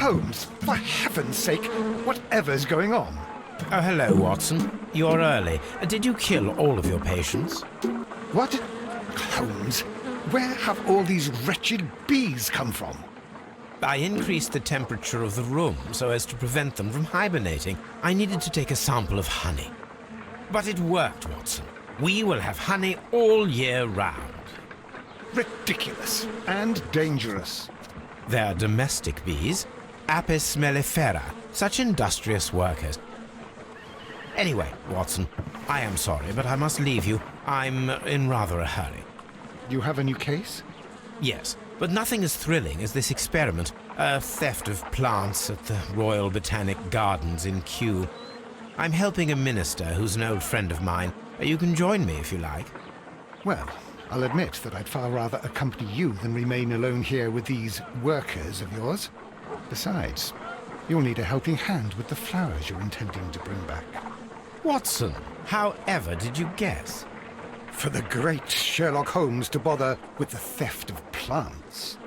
Holmes, for heaven's sake, whatever's going on? Oh, hello, Watson. You're early. Did you kill all of your patients? What? Holmes, where have all these wretched bees come from? I increased the temperature of the room so as to prevent them from hibernating. I needed to take a sample of honey. But it worked, Watson. We will have honey all year round. Ridiculous and dangerous. They're domestic bees, Apis mellifera, such industrious workers. Anyway, Watson, I am sorry, but I must leave you. I'm in rather a hurry. You have a new case? Yes, but nothing as thrilling as this experiment. A theft of plants at the Royal Botanic Gardens in Kew. I'm helping a minister who's an old friend of mine. You can join me if you like. Well, I'll admit that I'd far rather accompany you than remain alone here with these workers of yours. Besides, you'll need a helping hand with the flowers you're intending to bring back. Watson, however did you guess? For the great Sherlock Holmes to bother with the theft of plants.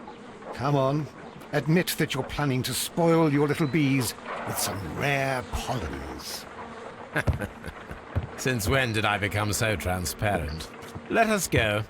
Come on, admit that you're planning to spoil your little bees with some rare pollens. Since when did I become so transparent? Let us go.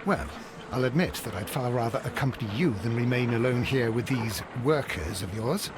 Well, I'll admit that I'd far rather accompany you than remain alone here with these workers of yours.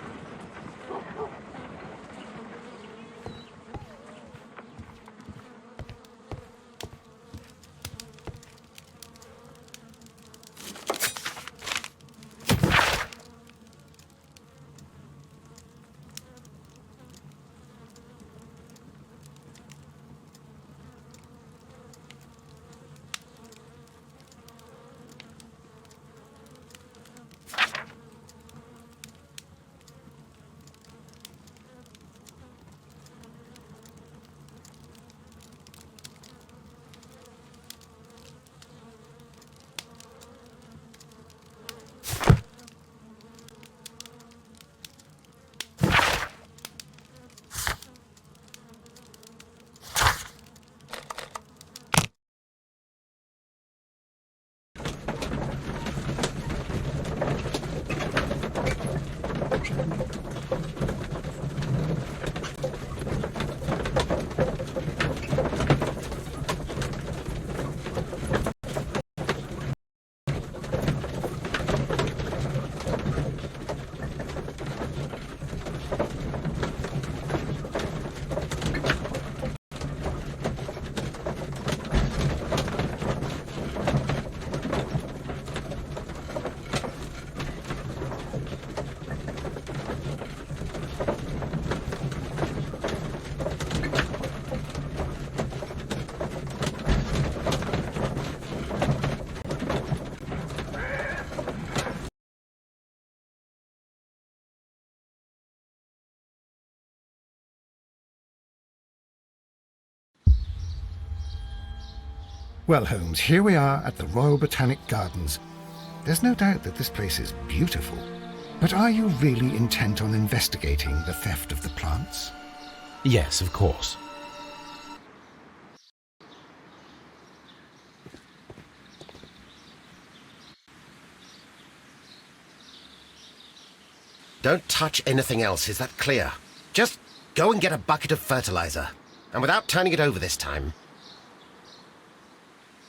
Well, Holmes, here we are at the Royal Botanic Gardens. There's no doubt that this place is beautiful. But are you really intent on investigating the theft of the plants? Yes, of course. Don't touch anything else, is that clear? Just go and get a bucket of fertilizer. And without turning it over this time.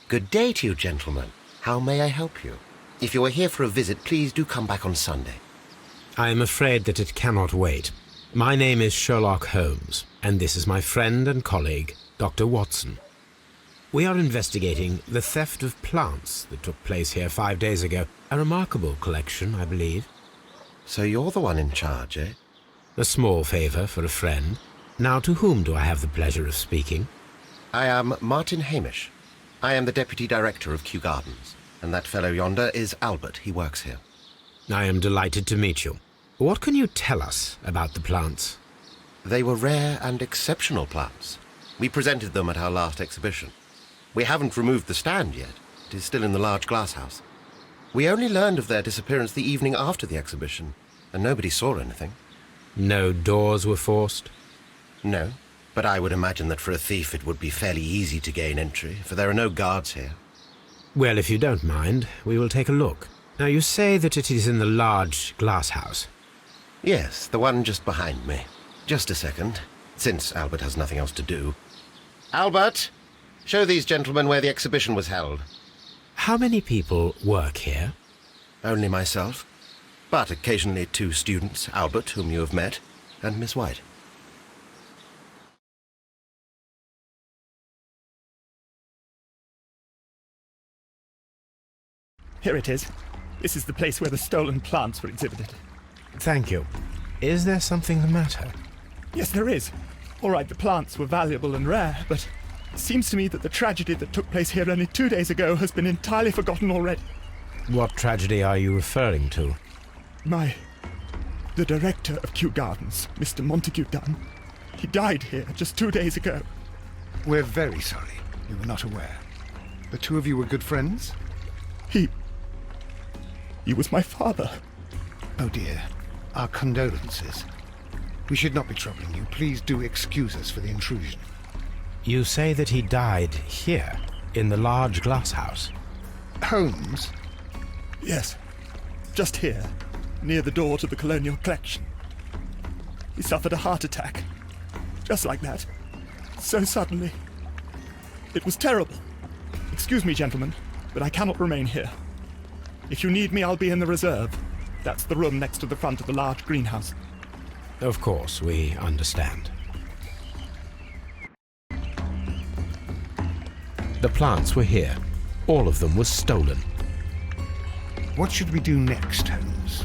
Good day to you, gentlemen. How may I help you? If you are here for a visit, please do come back on Sunday. I am afraid that it cannot wait. My name is Sherlock Holmes, and this is my friend and colleague, Dr. Watson. We are investigating the theft of plants that took place here 5 days ago. A remarkable collection, I believe. So you're the one in charge, eh? A small favour for a friend. Now, to whom do I have the pleasure of speaking? I am Martin Hamish. I am the Deputy Director of Kyu-Gardens, and that fellow yonder is Albert. He works here. I am delighted to meet you. What can you tell us about the plants? They were rare and exceptional plants. We presented them at our last exhibition. We haven't removed the stand yet. It is still in the large glass house. We only learned of their disappearance the evening after the exhibition, and nobody saw anything. No doors were forced? No, but I would imagine that for a thief it would be fairly easy to gain entry, for there are no guards here. Well, if you don't mind, we will take a look. Now, you say that it is in the large glass house. Yes, the one just behind me. Just a second, since Albert has nothing else to do. Albert, show these gentlemen where the exhibition was held. How many people work here? Only myself, but occasionally 2 students, Albert, whom you have met, and Miss White. Here it is. This is the place where the stolen plants were exhibited. Thank you. Is there something the matter? Yes, there is. All right, the plants were valuable and rare, but it seems to me that the tragedy that took place here only 2 days ago has been entirely forgotten already. What tragedy are you referring to? The director of Kью-Гарденс, Mr. Montague Dunn, he died here just 2 days ago. We're very sorry. We were not aware. The two of you were good friends? He was my father. Oh dear. Our condolences. We should not be troubling you. Please do excuse us for the intrusion. You say that he died here, in the large glass house. Holmes? Yes, just here, near the door to the colonial collection. He suffered a heart attack. Just like that. So suddenly. It was terrible. Excuse me, gentlemen, but I cannot remain here. If you need me, I'll be in the reserve. That's the room next to the front of the large greenhouse. Of course, we understand. The plants were here. All of them were stolen. What should we do next, Holmes?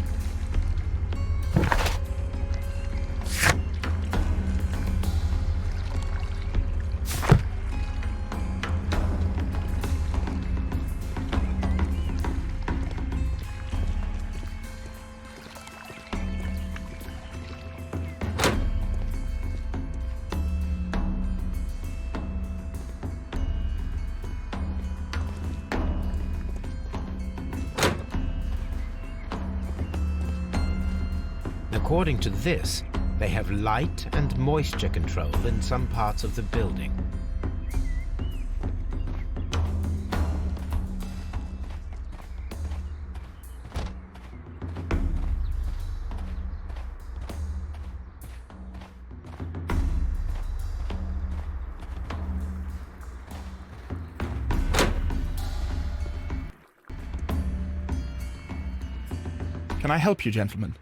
According to this, they have light and moisture control in some parts of the building. Can I help you, gentlemen?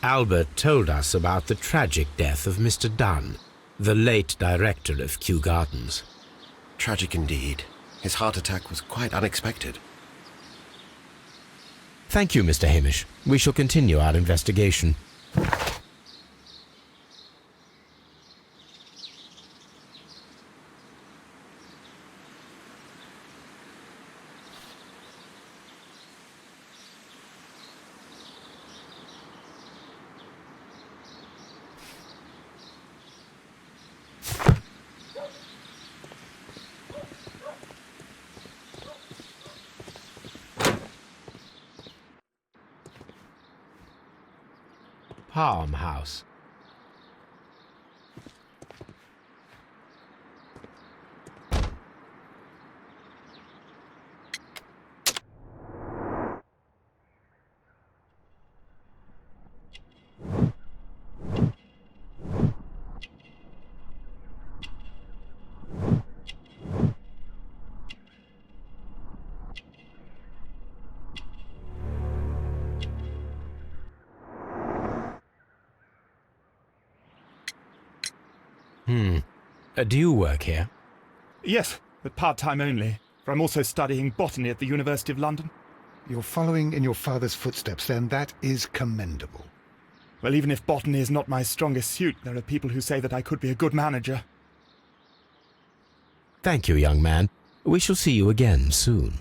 Albert told us about the tragic death of Mr. Dunn, the late director of Kью-Гарденс. Tragic indeed. His heart attack was quite unexpected. Thank you, Mr. Hamish. We shall continue our investigation. farmhouse. Do you work here? Yes, but part-time only, for I'm also studying botany at the University of London. You're following in your father's footsteps, then. That is commendable. Well, even if botany is not my strongest suit, there are people who say that I could be a good manager. Thank you, young man. We shall see you again soon.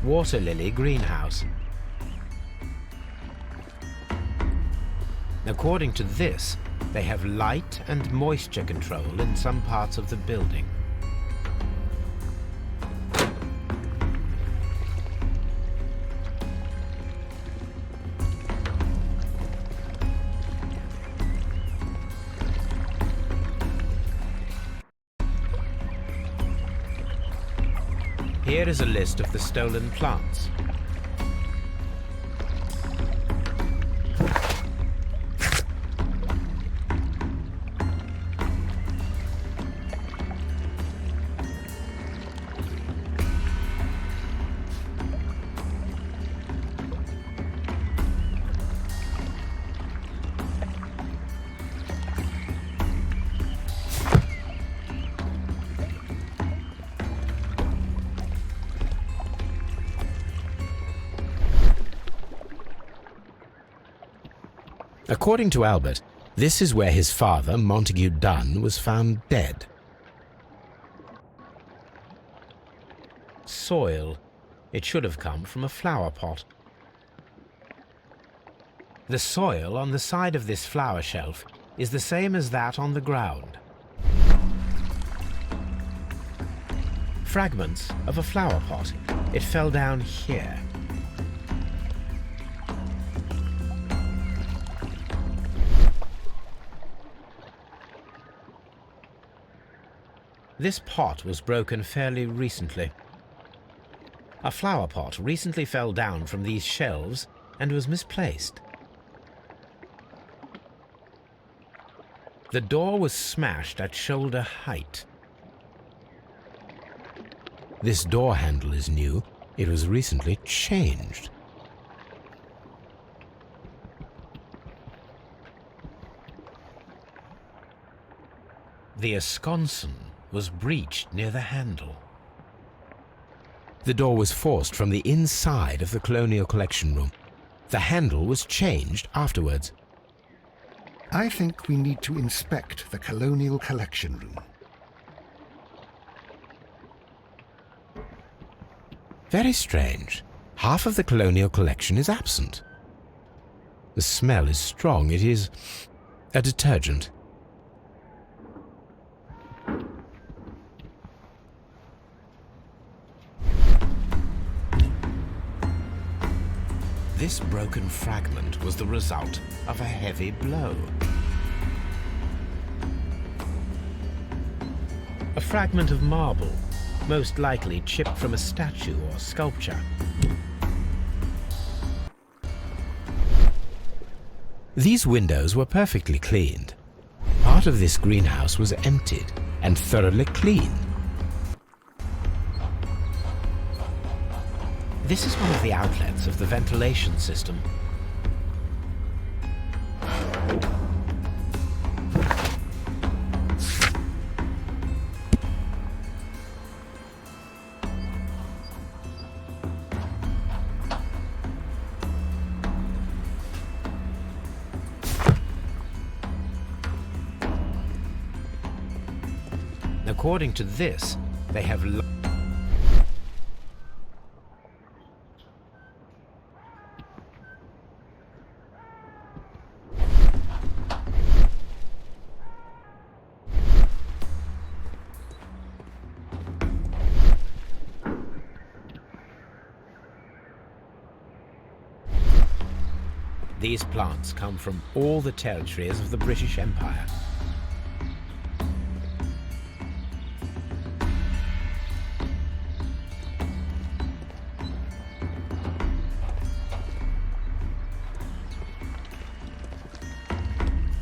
Water lily greenhouse. According to this, they have light and moisture control in some parts of the building. Here is a list of the stolen plants. According to Albert, this is where his father, Montague Dunn, was found dead. Soil. It should have come from a flower pot. The soil on the side of this flower shelf is the same as that on the ground. Fragments of a flower pot. It fell down here. This pot was broken fairly recently. A flower pot recently fell down from these shelves and was misplaced. The door was smashed at shoulder height. This door handle is new. It was recently changed. The esconsson was breached near the handle. The door was forced from the inside of the Colonial Collection Room. The handle was changed afterwards. I think we need to inspect the Colonial Collection Room. Very strange. Half of the Colonial Collection is absent. The smell is strong. It is a detergent. This broken fragment was the result of a heavy blow. A fragment of marble, most likely chipped from a statue or sculpture. These windows were perfectly cleaned. Part of this greenhouse was emptied and thoroughly cleaned. This is one of the outlets of the ventilation system. According to this, they have These plants come from all the territories of the British Empire.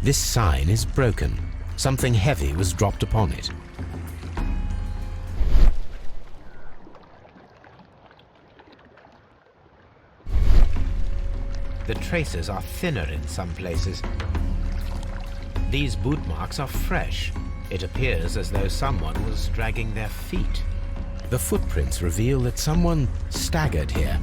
This sign is broken. Something heavy was dropped upon it. The traces are thinner in some places. These boot marks are fresh. It appears as though someone was dragging their feet. The footprints reveal that someone staggered here.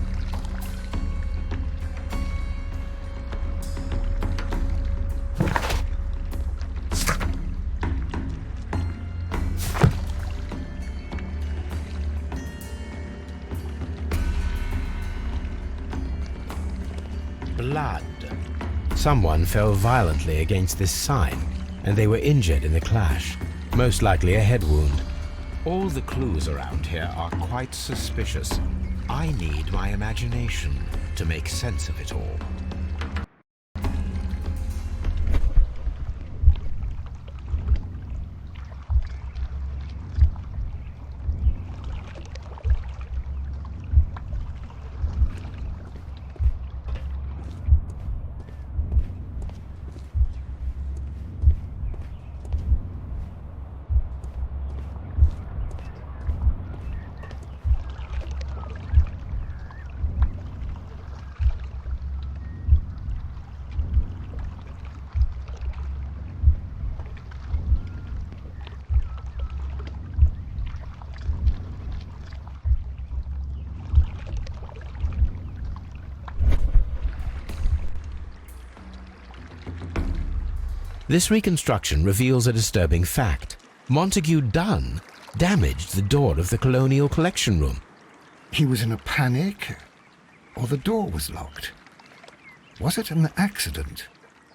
Blood. Someone fell violently against this sign, and they were injured in the clash, most likely a head wound. All the clues around here are quite suspicious. I need my imagination to make sense of it all. This reconstruction reveals a disturbing fact. Montague Dunn damaged the door of the Colonial Collection Room. He was in a panic, or the door was locked? Was it an accident,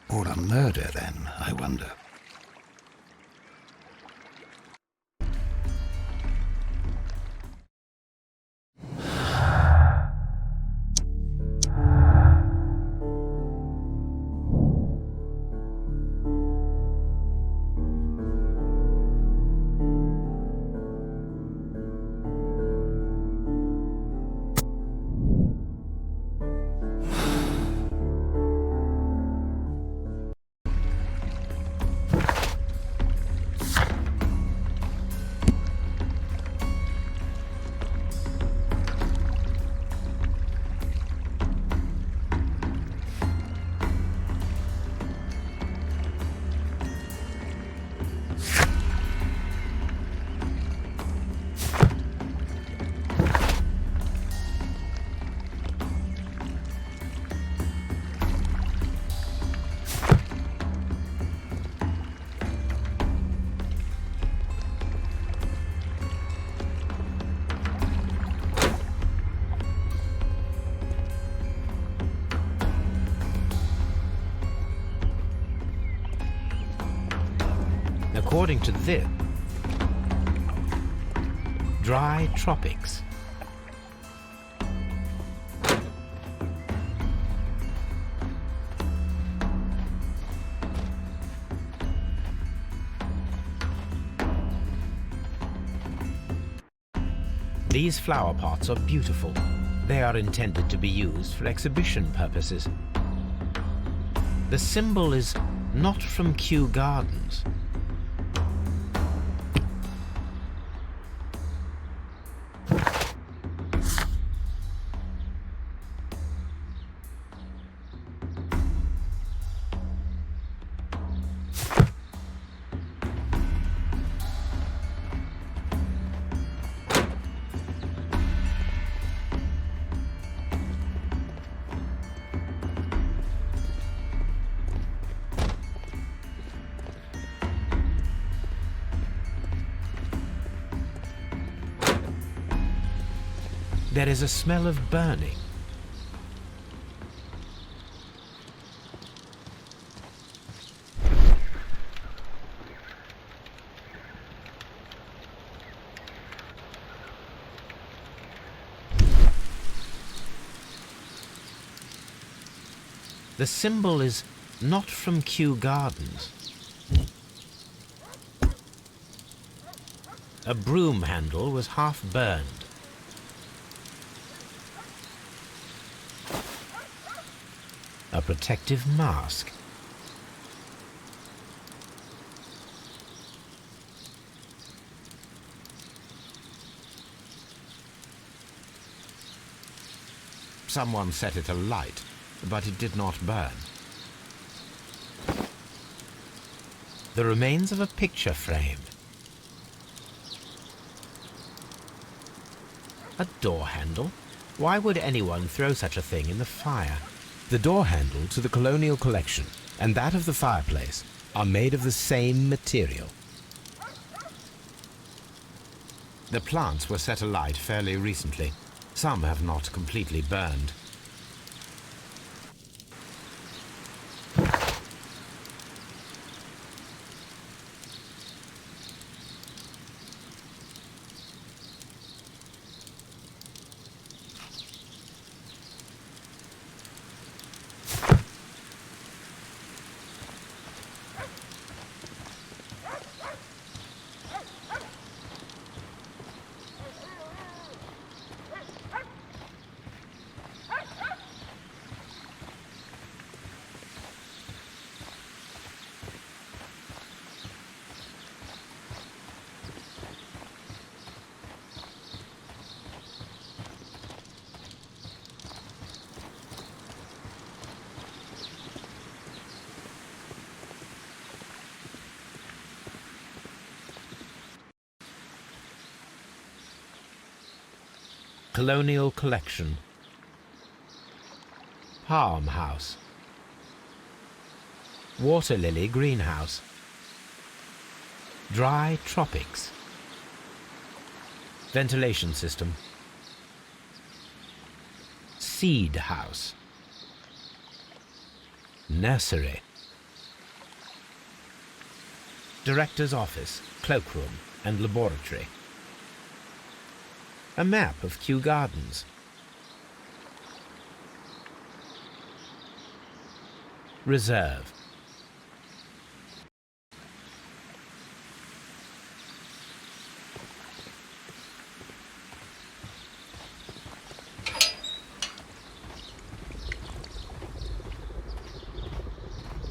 or a murder then, I wonder? According to this, dry tropics. These flower pots are beautiful. They are intended to be used for exhibition purposes. The symbol is not from Kью-Гарденс. There is a smell of burning. The symbol is not from Kью-Гарденс. A broom handle was half burned. A protective mask. Someone set it alight, but it did not burn. The remains of a picture frame. A door handle? Why would anyone throw such a thing in the fire? The door handle to the colonial collection and that of the fireplace are made of the same material. The plants were set alight fairly recently. Some have not completely burned. Colonial collection. Palm house. Water lily greenhouse. Dry tropics. Ventilation system. Seed house. Nursery. Director's office, cloakroom and laboratory. A map of Kью-Гарденс. Reserve.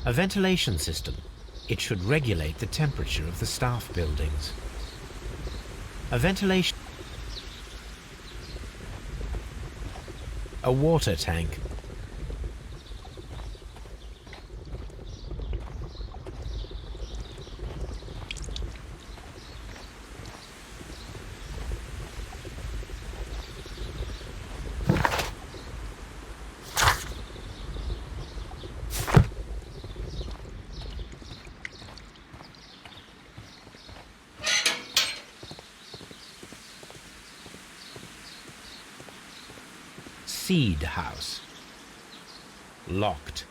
A ventilation system. It should regulate the temperature of the staff buildings. A ventilation. A water tank. Seed house. Locked.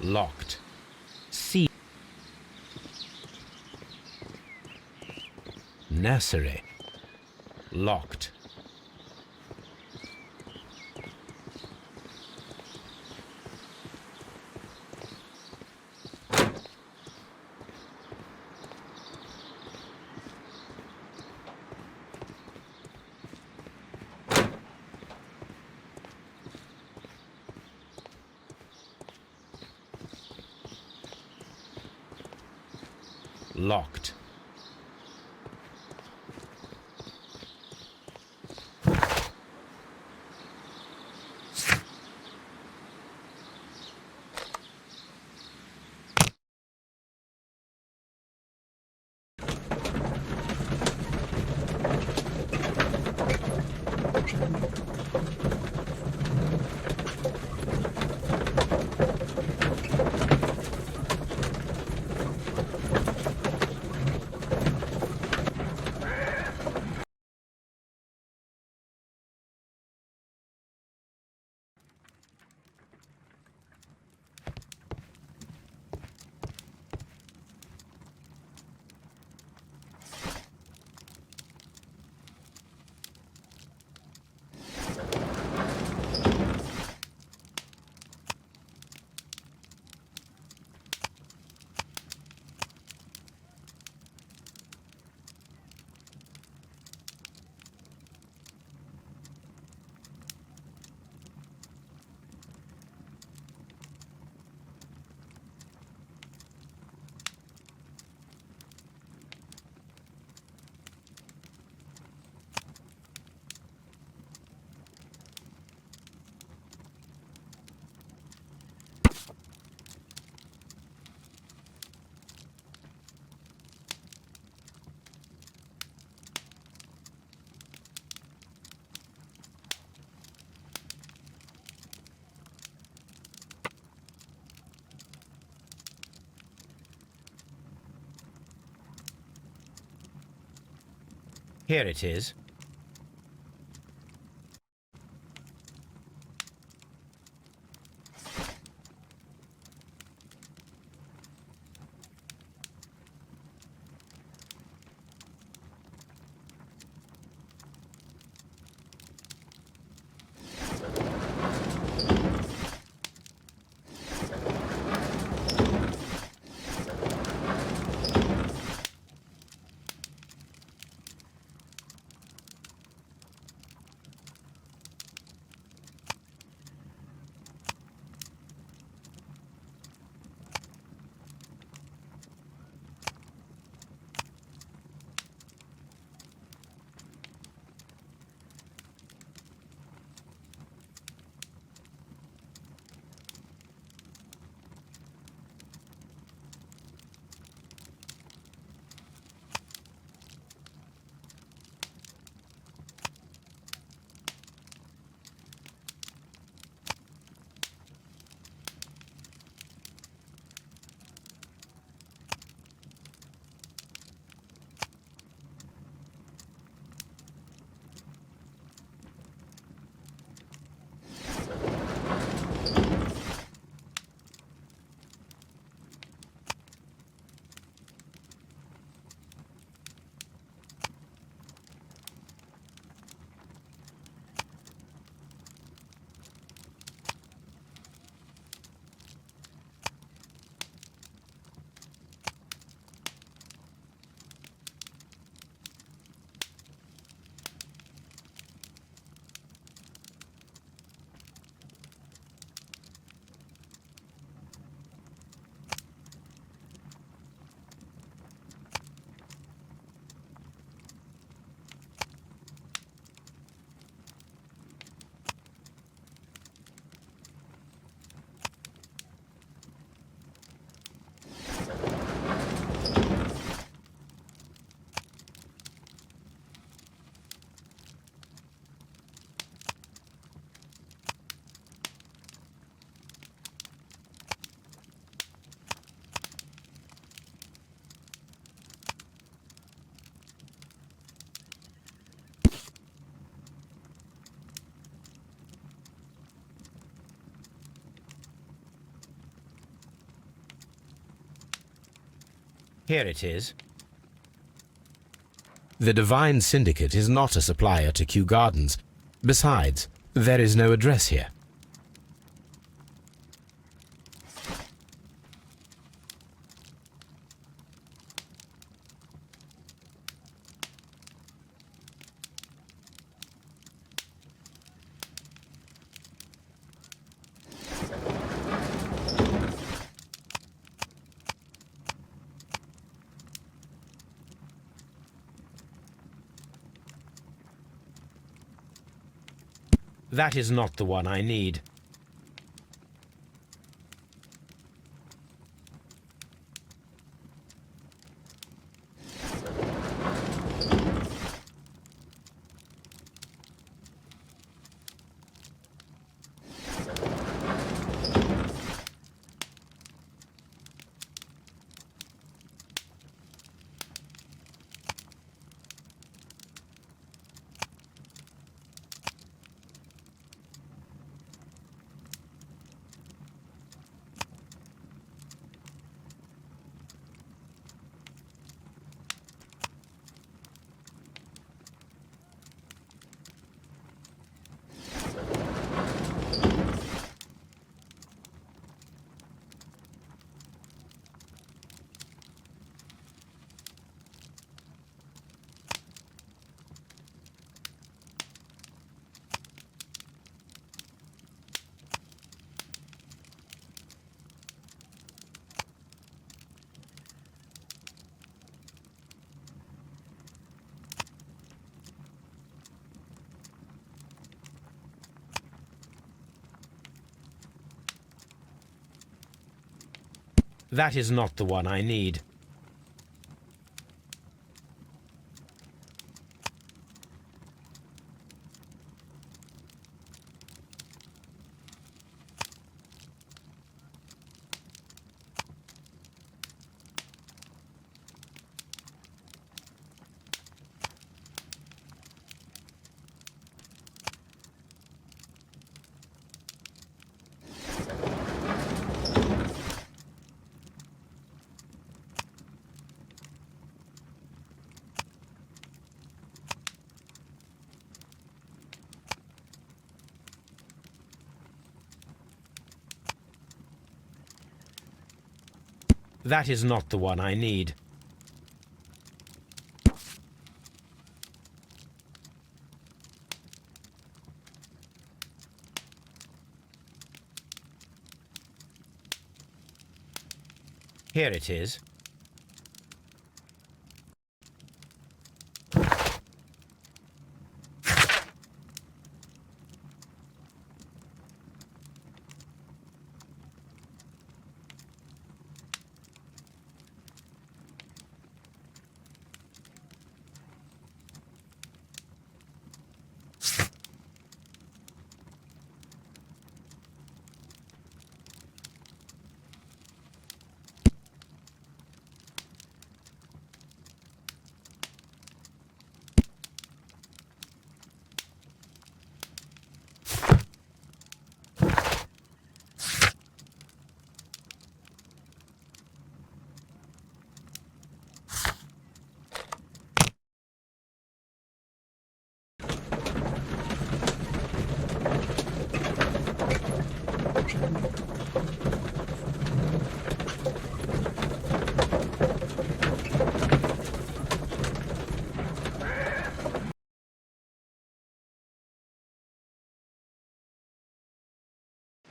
Locked. Seed. Nursery. Locked. Locked. Here it is. Here it is. The Divine Syndicate is not a supplier to Kью-Гарденс. Besides, there is no address here. That is not the one I need. That is not the one I need. That is not the one I need. Here it is.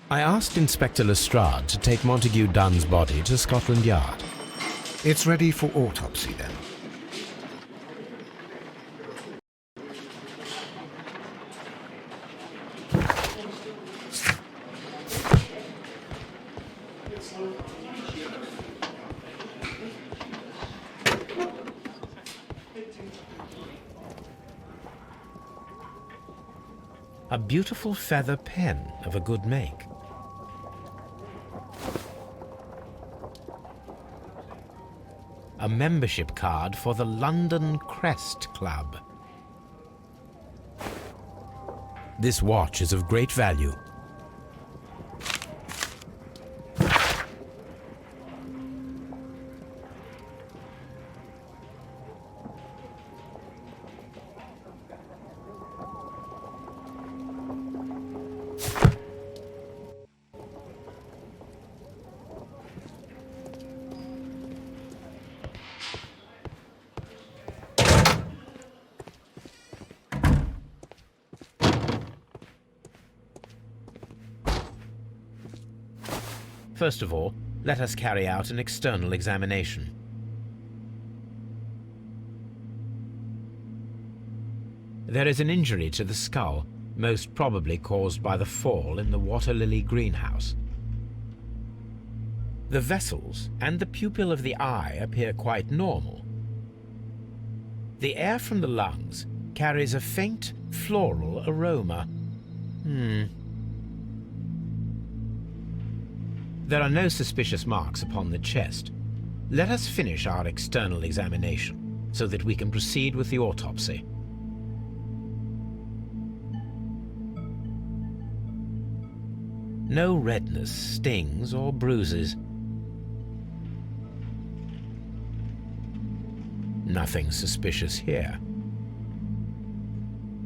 I asked Inspector Lestrade to take Montague Dunn's body to Scotland Yard. It's ready for autopsy, then. A beautiful feather pen of a good make. A membership card for the London Crest Club. This watch is of great value. First of all, let us carry out an external examination. There is an injury to the skull, most probably caused by the fall in the water lily greenhouse. The vessels and the pupil of the eye appear quite normal. The air from the lungs carries a faint floral aroma. There are no suspicious marks upon the chest. Let us finish our external examination so that we can proceed with the autopsy. No redness, stings, or bruises. Nothing suspicious here.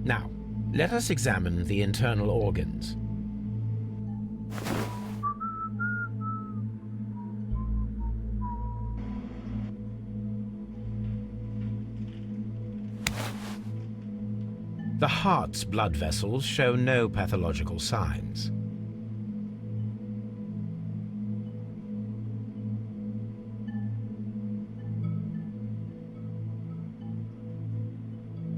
Now, let us examine the internal organs. The heart's blood vessels show no pathological signs.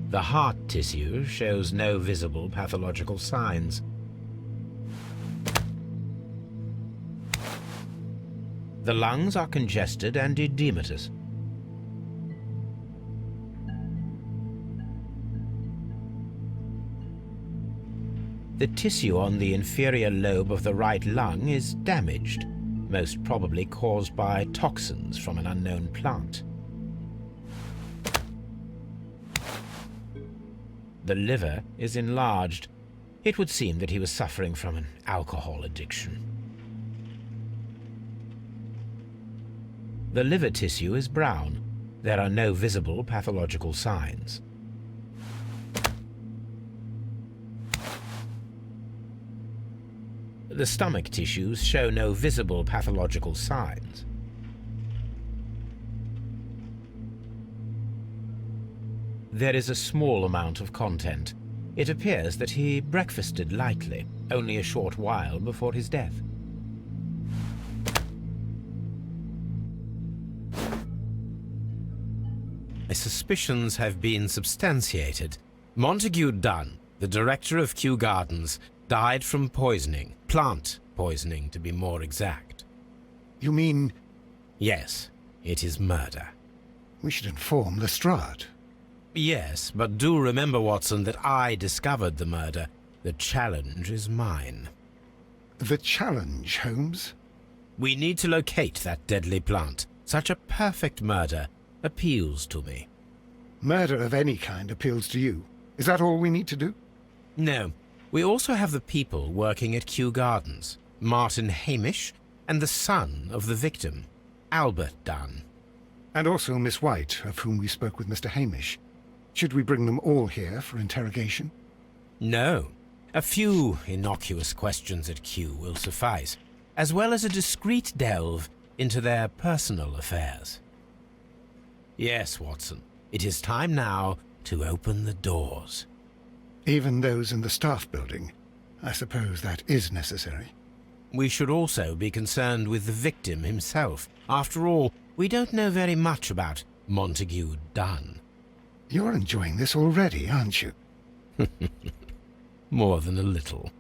The heart tissue shows no visible pathological signs. The lungs are congested and edematous. The tissue on the inferior lobe of the right lung is damaged, most probably caused by toxins from an unknown plant. The liver is enlarged. It would seem that he was suffering from an alcohol addiction. The liver tissue is brown. There are no visible pathological signs. The stomach tissues show no visible pathological signs. There is a small amount of content. It appears that he breakfasted lightly, only a short while before his death. My suspicions have been substantiated. Montague Dunn, the director of Kью-Гарденс, died from poisoning. Plant poisoning, to be more exact. You mean Yes, it is murder. we should inform Lestrade? Yes, but do remember, Watson, that I discovered the murder. The challenge is mine. The challenge, Holmes? We need to locate that deadly plant. Such a perfect murder appeals to me. Murder of any kind appeals to you. Is that all we need to do? No, we also have the people working at Kью-Гарденс. Martin Hamish and the son of the victim, Albert Dunn. And also Miss White, of whom we spoke with Mr. Hamish. Should we bring them all here for interrogation? No, a few innocuous questions at Kew will suffice, as well as a discreet delve into their personal affairs. Yes, Watson, it is time now to open the doors. Even those in the staff building. I suppose that is necessary. We should also be concerned with the victim himself. After all, we don't know very much about Montague Dunn. You're enjoying this already, aren't you? More than a little.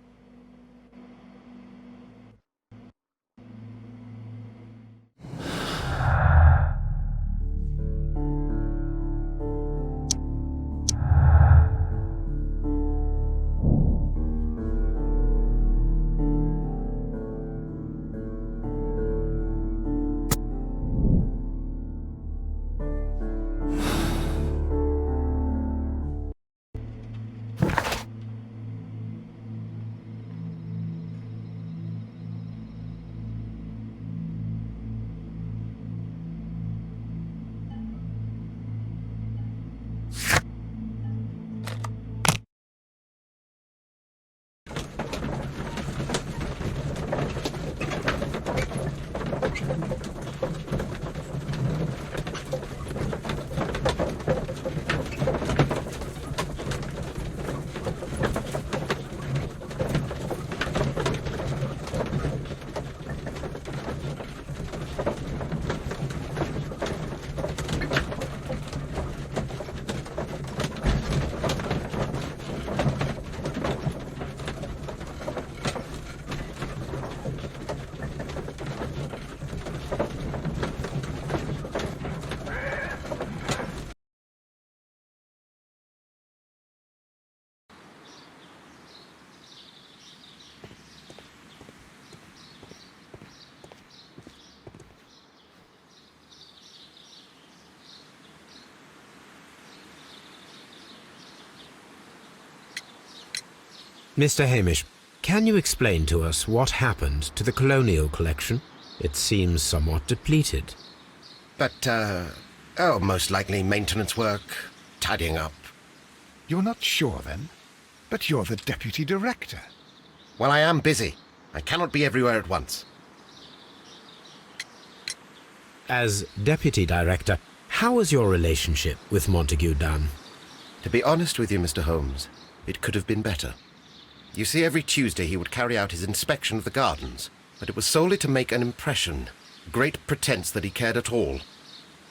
Mr. Hamish, can you explain to us what happened to the colonial collection? It seems somewhat depleted. But, most likely maintenance work, tidying up. You're not sure, then? But you're the deputy director. Well, I am busy. I cannot be everywhere at once. As deputy director, how was your relationship with Montague Dunn? To be honest with you, Mr. Holmes, it could have been better. You see, every Tuesday he would carry out his inspection of the gardens, but it was solely to make an impression, great pretense that he cared at all.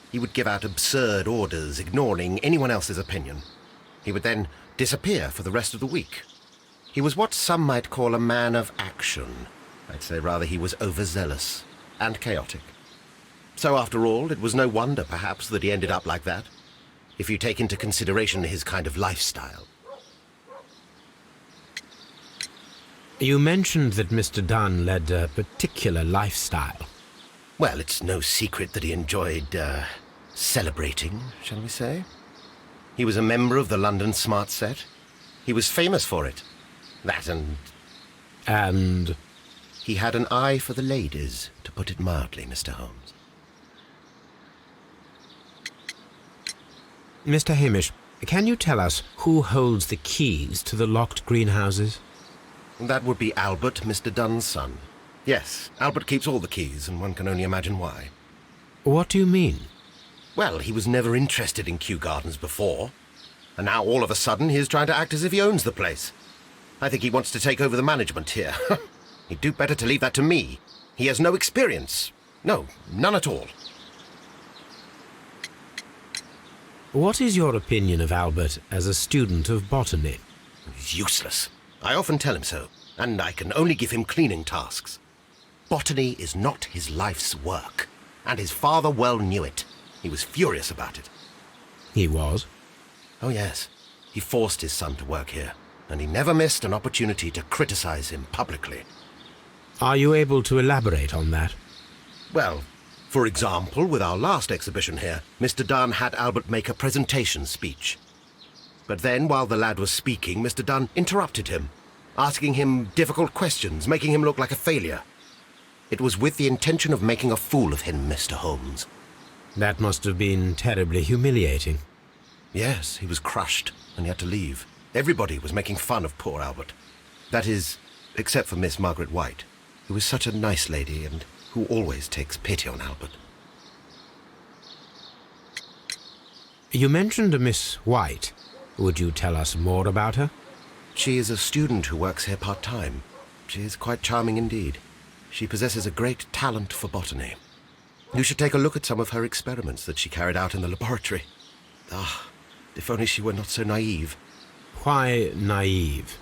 He would give out absurd orders, ignoring anyone else's opinion. He would then disappear for the rest of the week. He was what some might call a man of action. I'd say rather he was overzealous and chaotic. So after all, it was no wonder, perhaps, that he ended up like that, if you take into consideration his kind of lifestyle. You mentioned that Mr. Dunn led a particular lifestyle. Well, it's no secret that he enjoyed, celebrating, shall we say. He was a member of the London Smart Set. He was famous for it. That and... And? He had an eye for the ladies, to put it mildly, Mr. Holmes. Mr. Hamish, can you tell us who holds the keys to the locked greenhouses? That would be Albert, Mr. Dunn's son. Yes, Albert keeps all the keys, and one can only imagine why. What do you mean? Well, he was never interested in Kью-Гарденс before. And now all of a sudden he's trying to act as if he owns the place. I think he wants to take over the management here. He'd do better to leave that to me. He has no experience. No, none at all. What is your opinion of Albert as a student of botany? He's useless. I often tell him so, and I can only give him cleaning tasks. Botany is not his life's work, and his father well knew it. He was furious about it. He was? Oh yes, he forced his son to work here, and he never missed an opportunity to criticize him publicly. Are you able to elaborate on that? Well, for example, with our last exhibition here, Mr. Dunn had Albert make a presentation speech. But then, while the lad was speaking, Mr. Dunn interrupted him, asking him difficult questions, making him look like a failure. It was with the intention of making a fool of him, Mr. Holmes. That must have been terribly humiliating. Yes, he was crushed, and he had to leave. Everybody was making fun of poor Albert. That is, except for Miss Margaret White, who is such a nice lady and who always takes pity on Albert. You mentioned a Miss White. Would you tell us more about her? She is a student who works here part-time. She is quite charming indeed. She possesses a great talent for botany. You should take a look at some of her experiments that she carried out in the laboratory. Ah, if only she were not so naive. Why naive?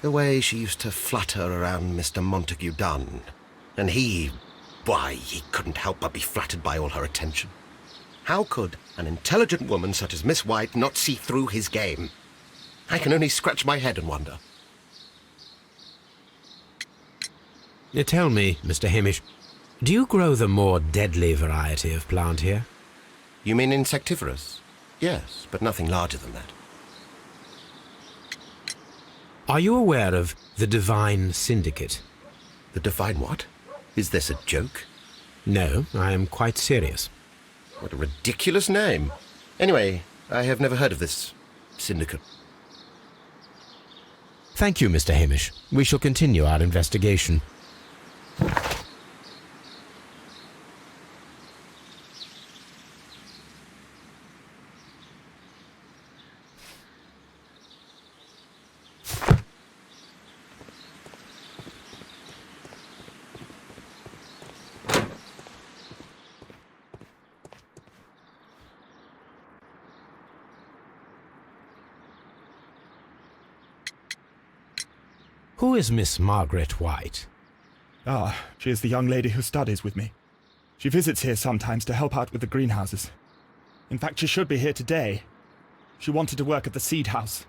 The way she used to flutter around Mr. Montague Dunn. And why, he couldn't help but be flattered by all her attention. How could an intelligent woman such as Miss White not see through his game? I can only scratch my head and wonder. Tell me, Mr. Hamish, do you grow the more deadly variety of plant here? You mean insectivorous? Yes, but nothing larger than that. Are you aware of the Divine Syndicate? The Divine what? Is this a joke? No, I am quite serious. What a ridiculous name. Anyway, I have never heard of this syndicate. Thank you, Mr. Hamish. We shall continue our investigation. Who is Miss Margaret White? Ah, she is the young lady who studies with me. She visits here sometimes to help out with the greenhouses. In fact, she should be here today. She wanted to work at the seed house.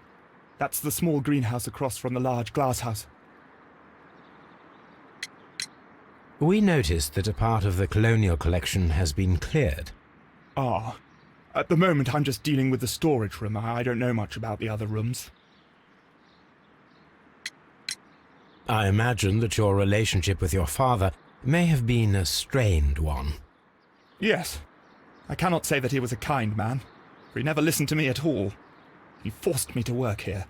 That's the small greenhouse across from the large glass house. We noticed that a part of the colonial collection has been cleared. Ah, at the moment I'm just dealing with the storage room. I don't know much about the other rooms. I imagine that your relationship with your father may have been a strained one. Yes. I cannot say that he was a kind man, for he never listened to me at all. He forced me to work here.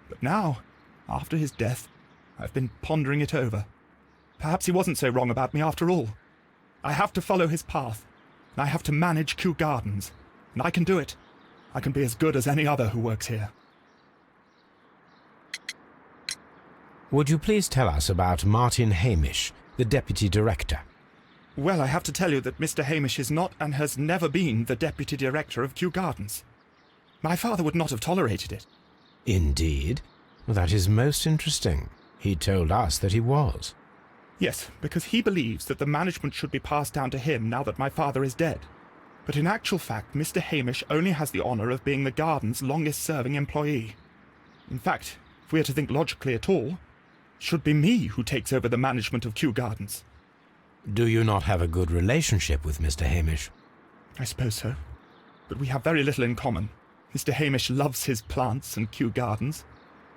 But now, after his death, I've been pondering it over. Perhaps he wasn't so wrong about me after all. I have to follow his path, and I have to manage Kyu-Gardens, and I can do it. I can be as good as any other who works here. Would you please tell us about Martin Hamish, the deputy director? Well, I have to tell you that Mr. Hamish is not and has never been the deputy director of Kyu-Gardens. My father would not have tolerated it. Indeed? Well, that is most interesting. He told us that he was. Yes, because he believes that the management should be passed down to him now that my father is dead. But in actual fact, Mr. Hamish only has the honour of being the garden's longest-serving employee. In fact, if we are to think logically at all, it should be me who takes over the management of Kyu-Gardens. Do you not have a good relationship with Mr. Hamish? I suppose so. But we have very little in common. Mr. Hamish loves his plants and Kyu-Gardens,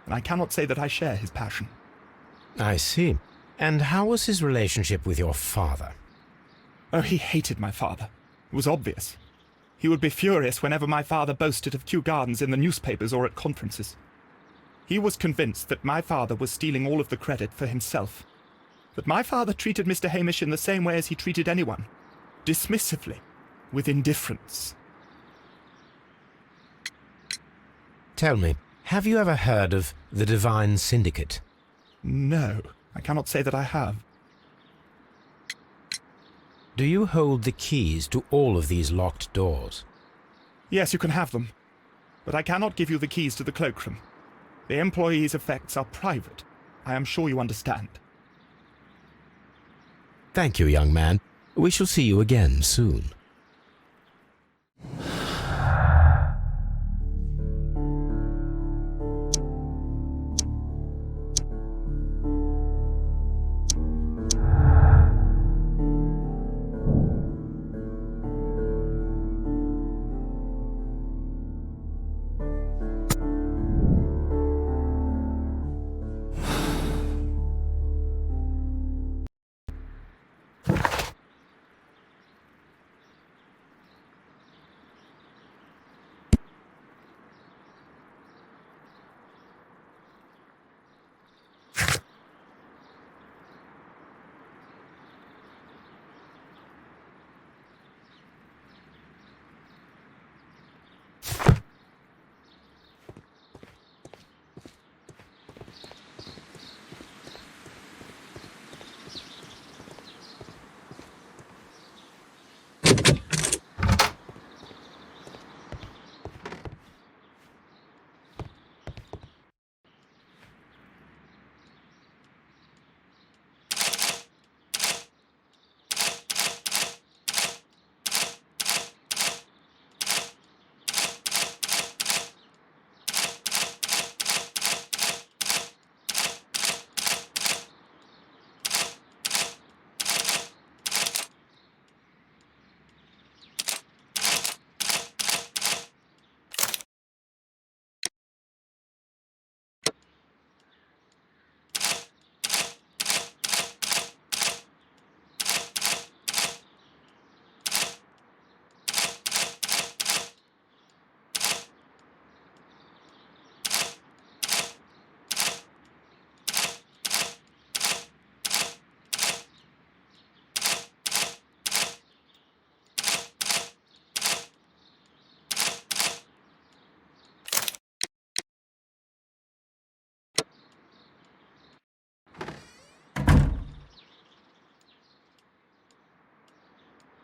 and I cannot say that I share his passion. I see. And how was his relationship with your father? Oh, he hated my father. It was obvious. He would be furious whenever my father boasted of Kyu-Gardens in the newspapers or at conferences. He was convinced that my father was stealing all of the credit for himself. But my father treated Mr. Hamish in the same way as he treated anyone. Dismissively. With indifference. Tell me, have you ever heard of the Divine Syndicate? No, I cannot say that I have. Do you hold the keys to all of these locked doors? Yes, you can have them. But I cannot give you the keys to the cloakroom. The employees' effects are private. I am sure you understand. Thank you, young man. We shall see you again soon.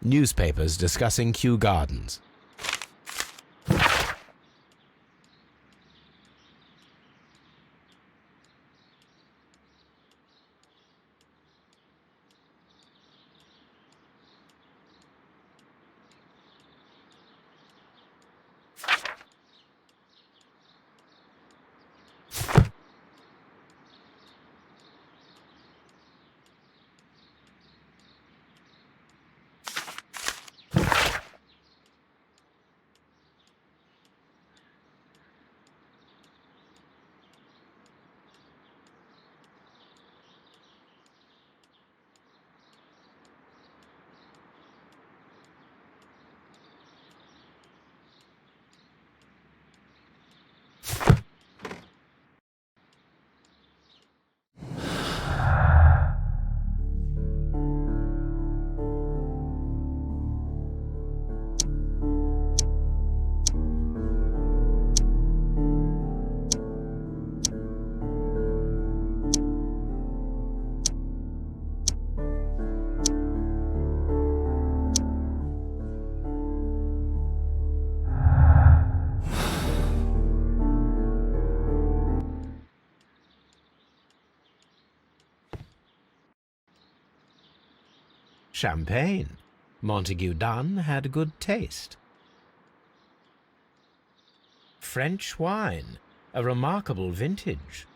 Newspapers discussing Kью-Гарденс. Champagne. Montague Dunn had good taste. French wine, a remarkable vintage.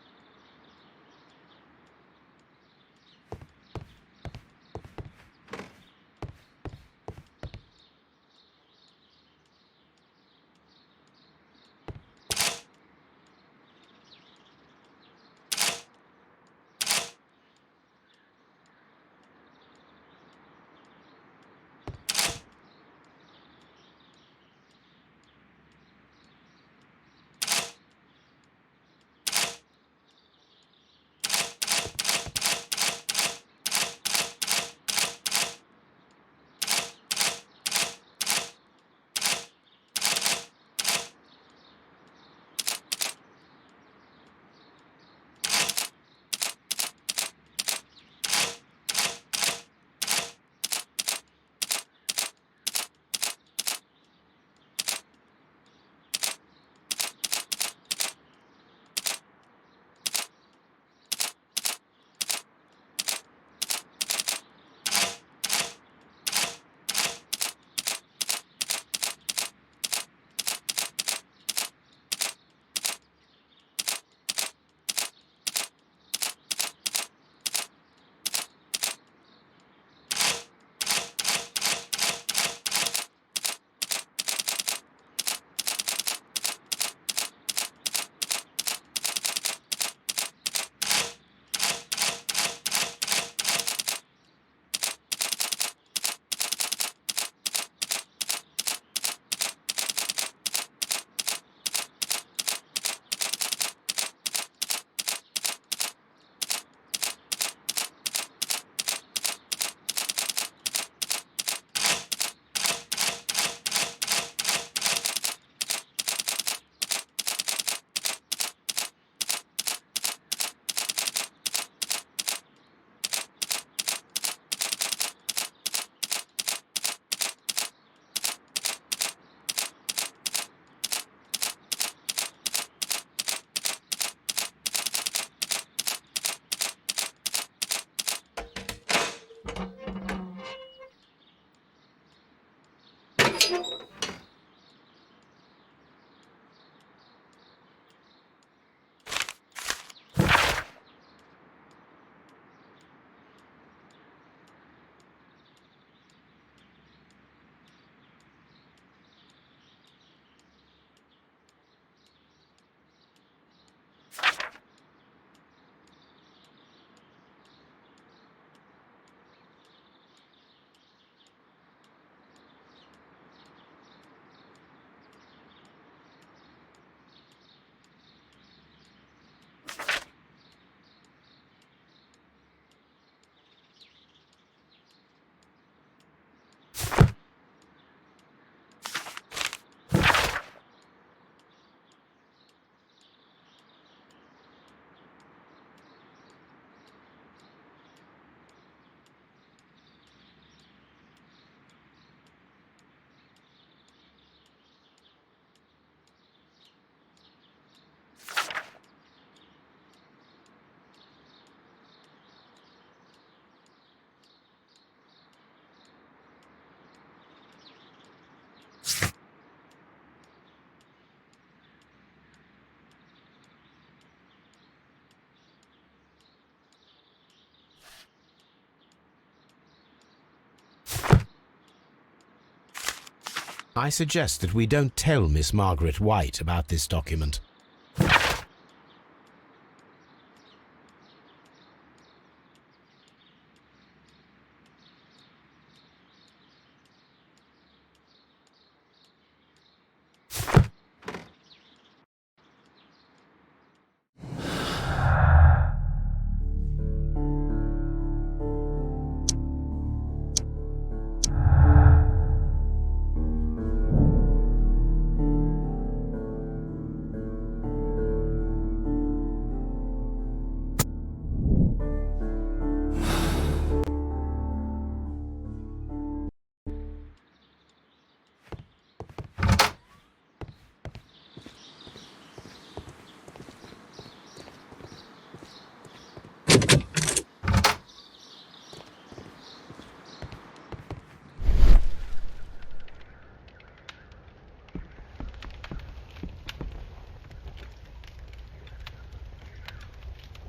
I suggest that we don't tell Miss Margaret White about this document.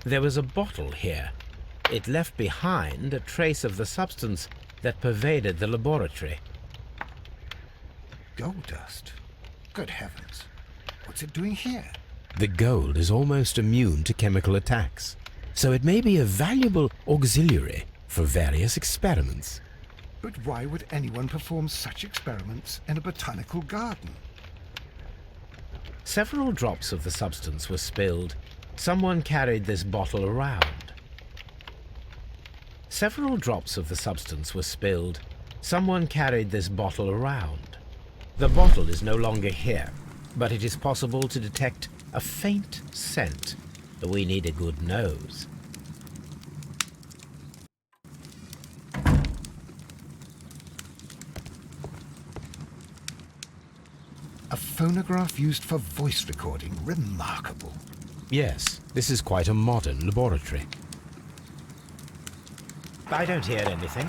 There was a bottle here. It left behind a trace of the substance that pervaded the laboratory. Gold dust? Good heavens. What's it doing here? The gold is almost immune to chemical attacks, so it may be a valuable auxiliary for various experiments. But why would anyone perform such experiments in a botanical garden? Several drops of the substance were spilled. Someone carried this bottle around. Several drops of the substance were spilled. Someone carried this bottle around. The bottle is no longer here, but it is possible to detect a faint scent. We need a good nose. A phonograph used for voice recording. Remarkable. Yes, this is quite a modern laboratory. I don't hear anything.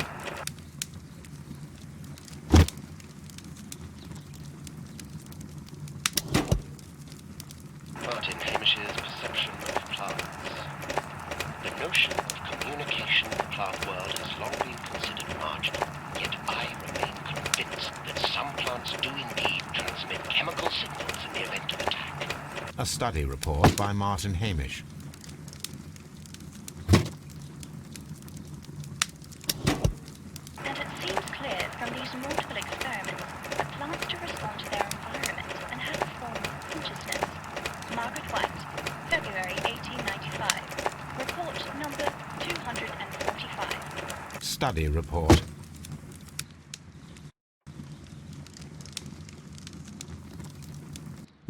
Martin Hamish's perception of plants. The notion of communication in the plant world has long been considered marginal, yet I remain convinced that some plants do indeed transmit chemical signals in the event of attack. A study report by Martin Hamish. And it seems clear from these multiple experiments that plants do respond to their environment and have a form of consciousness. Margaret White, February 1895. Report number 245. Study report.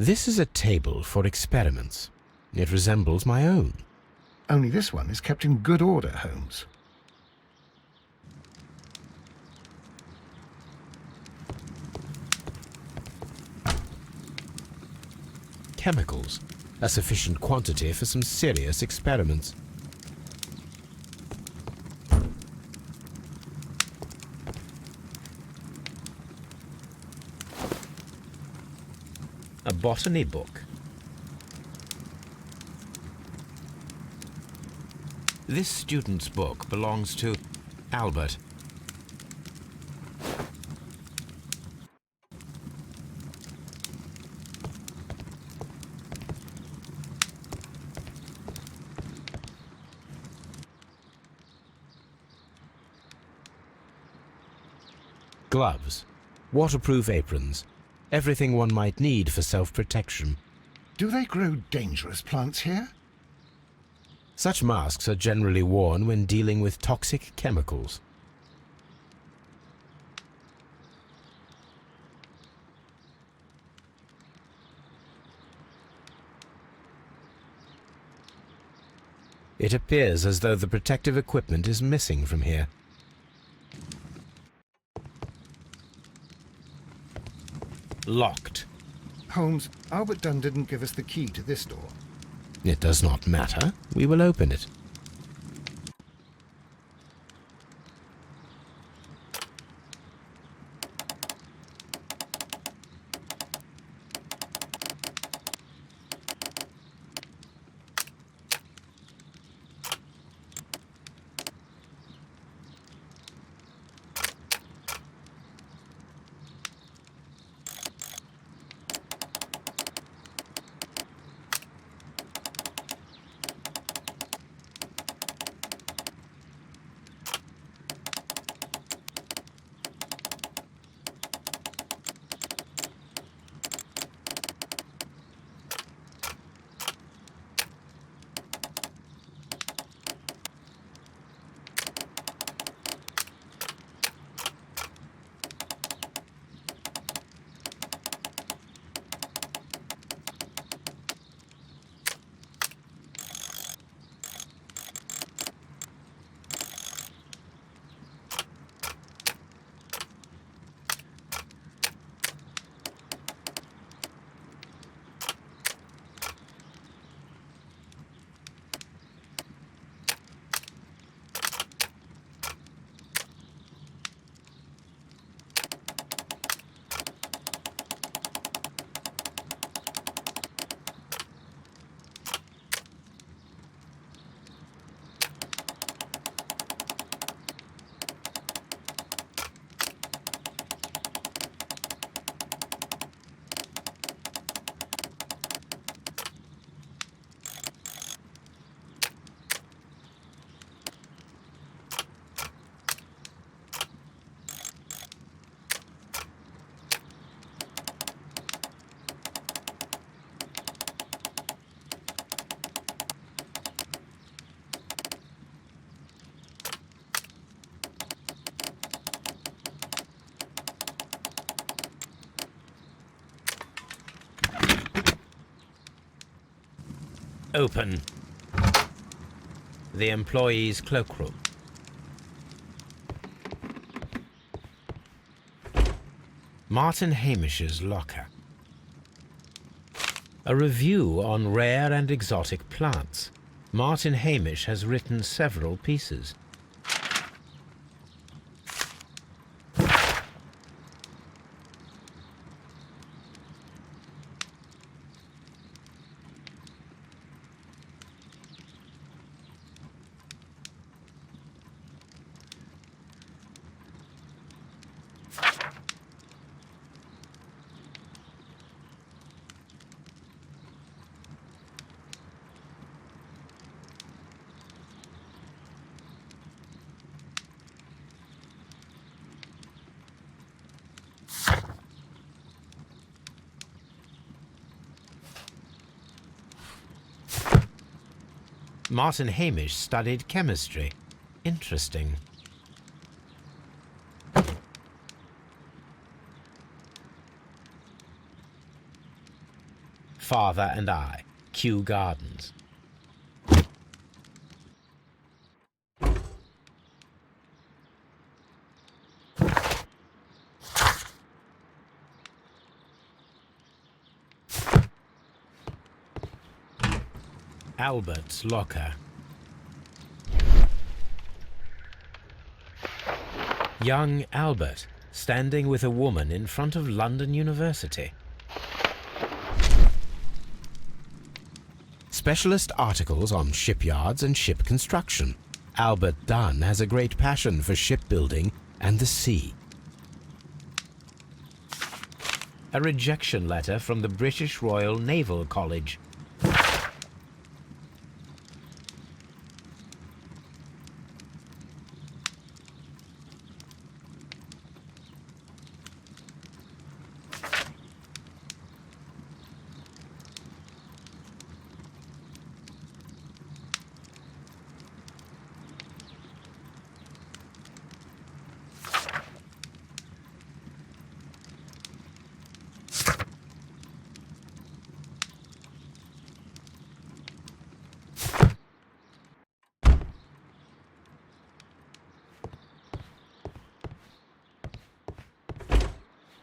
This is a table for experiments. It resembles my own. Only this one is kept in good order, Holmes. Chemicals, a sufficient quantity for some serious experiments. A botany book. This student's book belongs to Albert. Gloves, waterproof aprons, everything one might need for self-protection. Do they grow dangerous plants here? Such masks are generally worn when dealing with toxic chemicals. It appears as though the protective equipment is missing from here. Locked. Holmes, Albert Dunn didn't give us the key to this door. It does not matter. We will open it. Open. The employee's cloakroom. Martin Hamish's locker. A review on rare and exotic plants. Martin Hamish has written several pieces. Martin Hamish studied chemistry. Interesting. Father and I, Kью-Гарденс. Albert's locker. Young Albert, standing with a woman in front of London University. Specialist articles on shipyards and ship construction. Albert Dunn has a great passion for shipbuilding and the sea. A rejection letter from the British Royal Naval College.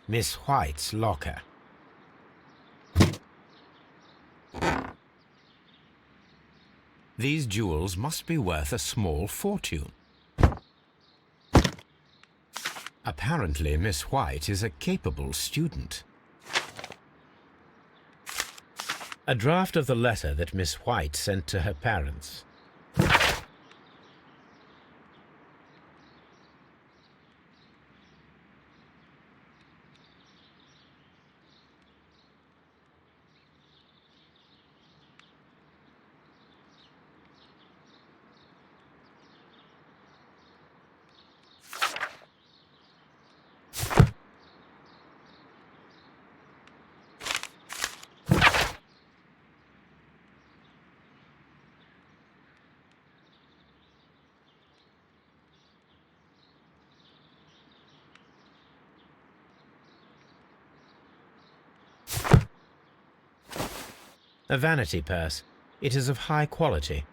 Miss White's locker. These jewels must be worth a small fortune. Apparently, Miss White is a capable student. A draft of the letter that Miss White sent to her parents. A vanity purse. It is of high quality.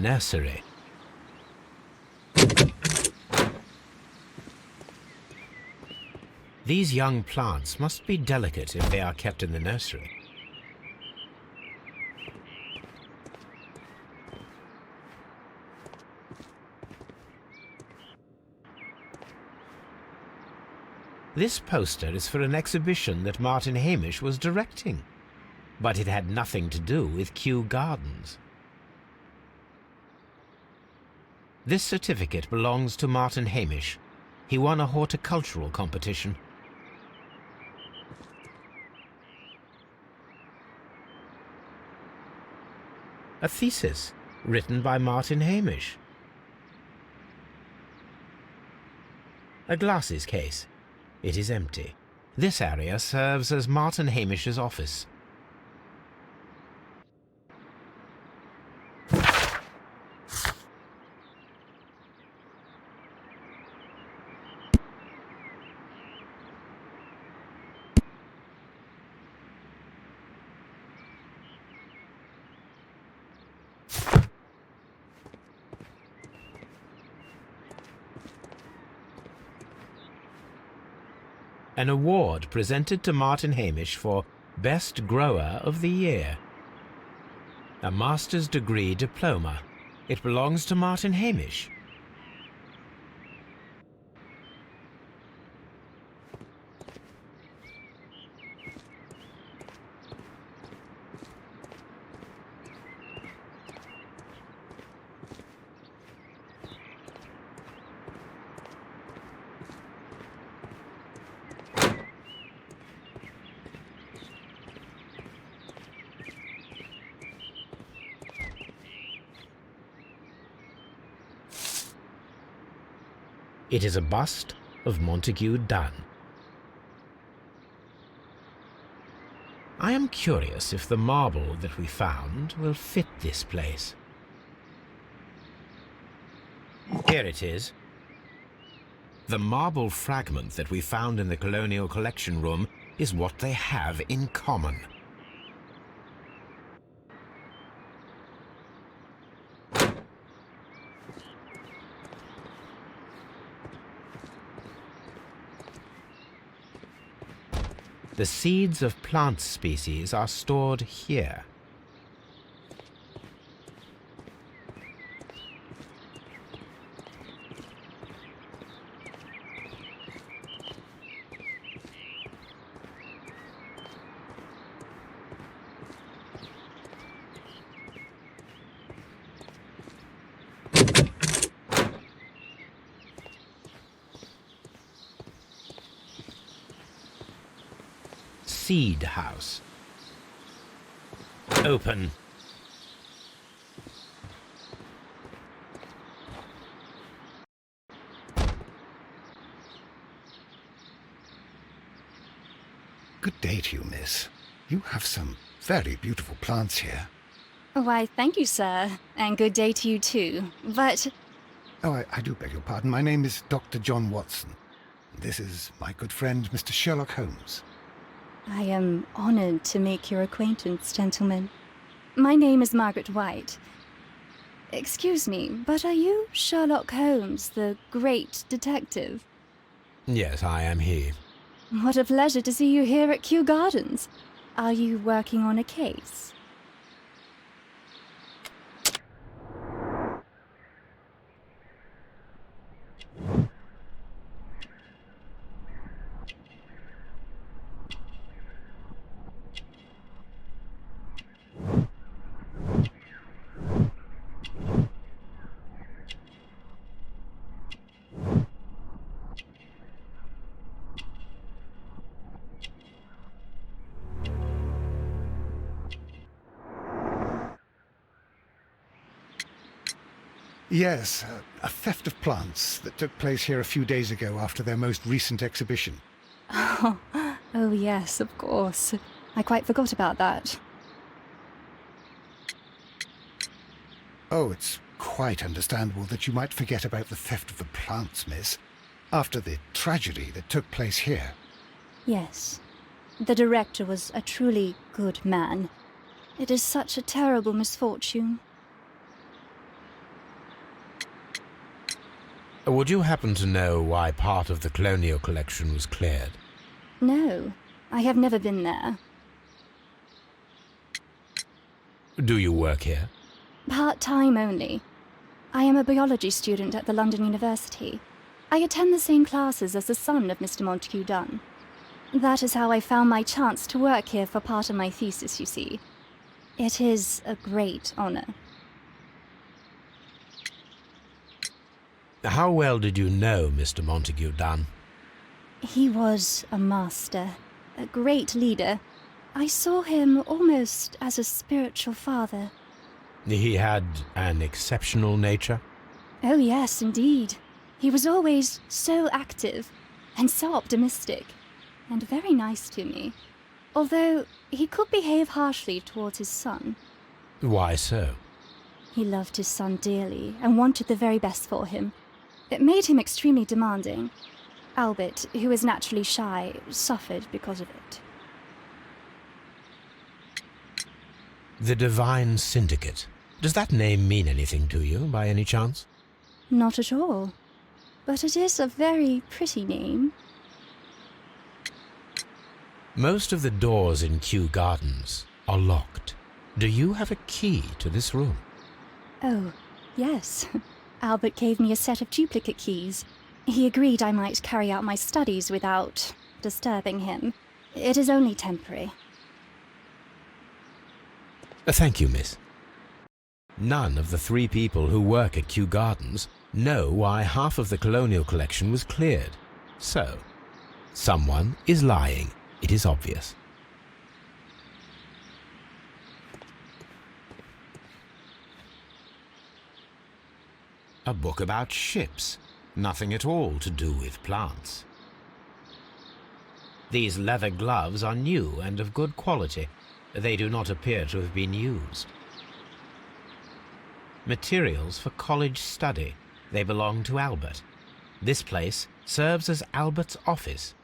nursery. These young plants must be delicate if they are kept in the nursery. This poster is for an exhibition that Martin Hamish was directing, but it had nothing to do with Kyu-Gardens. This certificate belongs to Martin Hamish. He won a horticultural competition. A thesis written by Martin Hamish. A glasses case. It is empty. This area serves as Martin Hamish's office. An award presented to Martin Hamish for Best Grower of the Year. A master's degree diploma. It belongs to Martin Hamish. It is a bust of Montague Dunn. I am curious if the marble that we found will fit this place. Here it is. The marble fragment that we found in the Colonial Collection Room is what they have in common. The seeds of plant species are stored here. Seed house. Open. Good day to you, miss. You have some very beautiful plants here. Why, thank you, sir. And good day to you, too. But... Oh, I do beg your pardon. My name is Dr. John Watson. This is my good friend, Mr. Sherlock Holmes. I am honored to make your acquaintance, gentlemen. My name is Margaret White. Excuse me, but are you Sherlock Holmes, the great detective? Yes, I am he. What a pleasure to see you here at Kyu-Gardens. Are you working on a case? Yes, a theft of plants that took place here a few days ago after their most recent exhibition. Oh, yes, of course. I quite forgot about that. Oh, it's quite understandable that you might forget about the theft of the plants, miss, after the tragedy that took place here. Yes. The director was a truly good man. It is such a terrible misfortune. Would you happen to know why part of the colonial collection was cleared? No, I have never been there. Do you work here? Part-time only. I am a biology student at the London University. I attend the same classes as the son of Mr. Montague Dunn. That is how I found my chance to work here for part of my thesis, you see. It is a great honor. How well did you know Mr. Montague Dunn? He was a master, a great leader. I saw him almost as a spiritual father. He had an exceptional nature? Oh yes, indeed. He was always so active and so optimistic, and very nice to me. Although he could behave harshly towards his son. Why so? He loved his son dearly and wanted the very best for him. It made him extremely demanding. Albert, who is naturally shy, suffered because of it. The Divine Syndicate. Does that name mean anything to you, by any chance? Not at all. But it is a very pretty name. Most of the doors in Kью-Гарденс are locked. Do you have a key to this room? Oh, yes. Albert gave me a set of duplicate keys. He agreed I might carry out my studies without disturbing him. It is only temporary. Thank you, miss. None of the 3 people who work at Kью-Гарденс know why half of the colonial collection was cleared. So, someone is lying. It is obvious. A book about ships. Nothing at all to do with plants. These leather gloves are new and of good quality. They do not appear to have been used. Materials for college study. They belong to Albert. This place serves as Albert's office.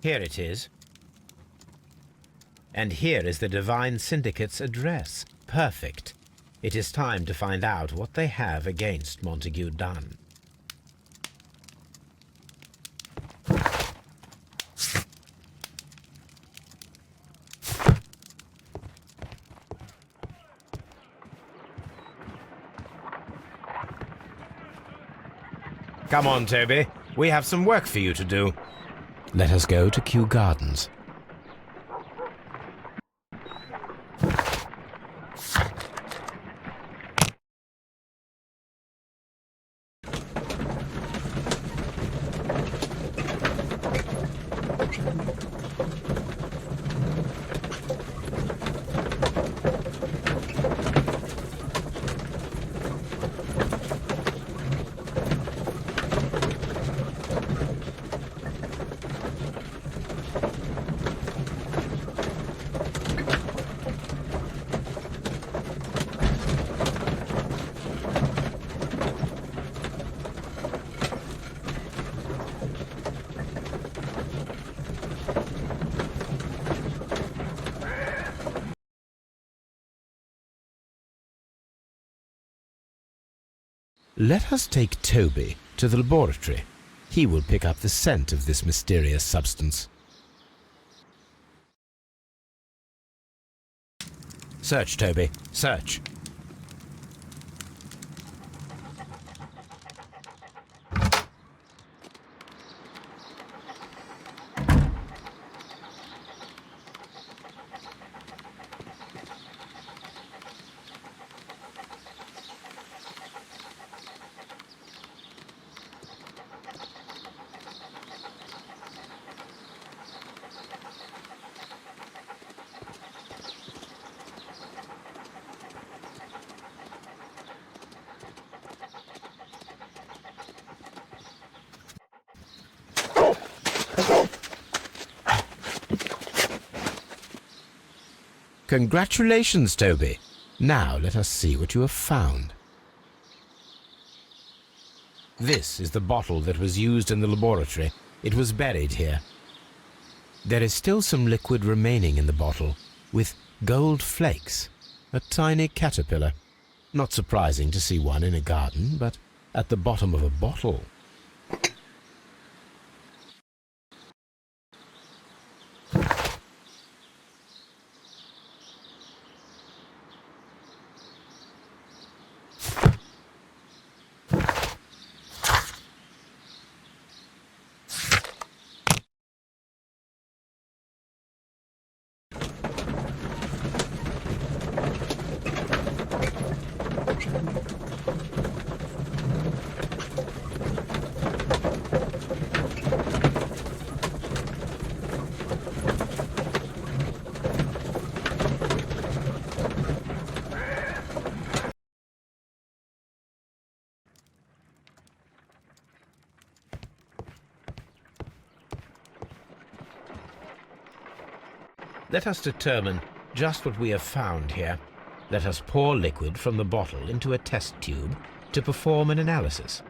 Here it is. And here is the Divine Syndicate's address. Perfect. It is time to find out what they have against Montague Dunn. Come on, Toby. We have some work for you to do. Let us go to Kyu-Gardens. Let us take Toby to the laboratory. He will pick up the scent of this mysterious substance. Search, Toby. Search. Congratulations, Toby. Now let us see what you have found. This is the bottle that was used in the laboratory. It was buried here. There is still some liquid remaining in the bottle, with gold flakes, a tiny caterpillar. Not surprising to see one in a garden, but at the bottom of a bottle. Let us determine just what we have found here. Let us pour liquid from the bottle into a test tube to perform an analysis.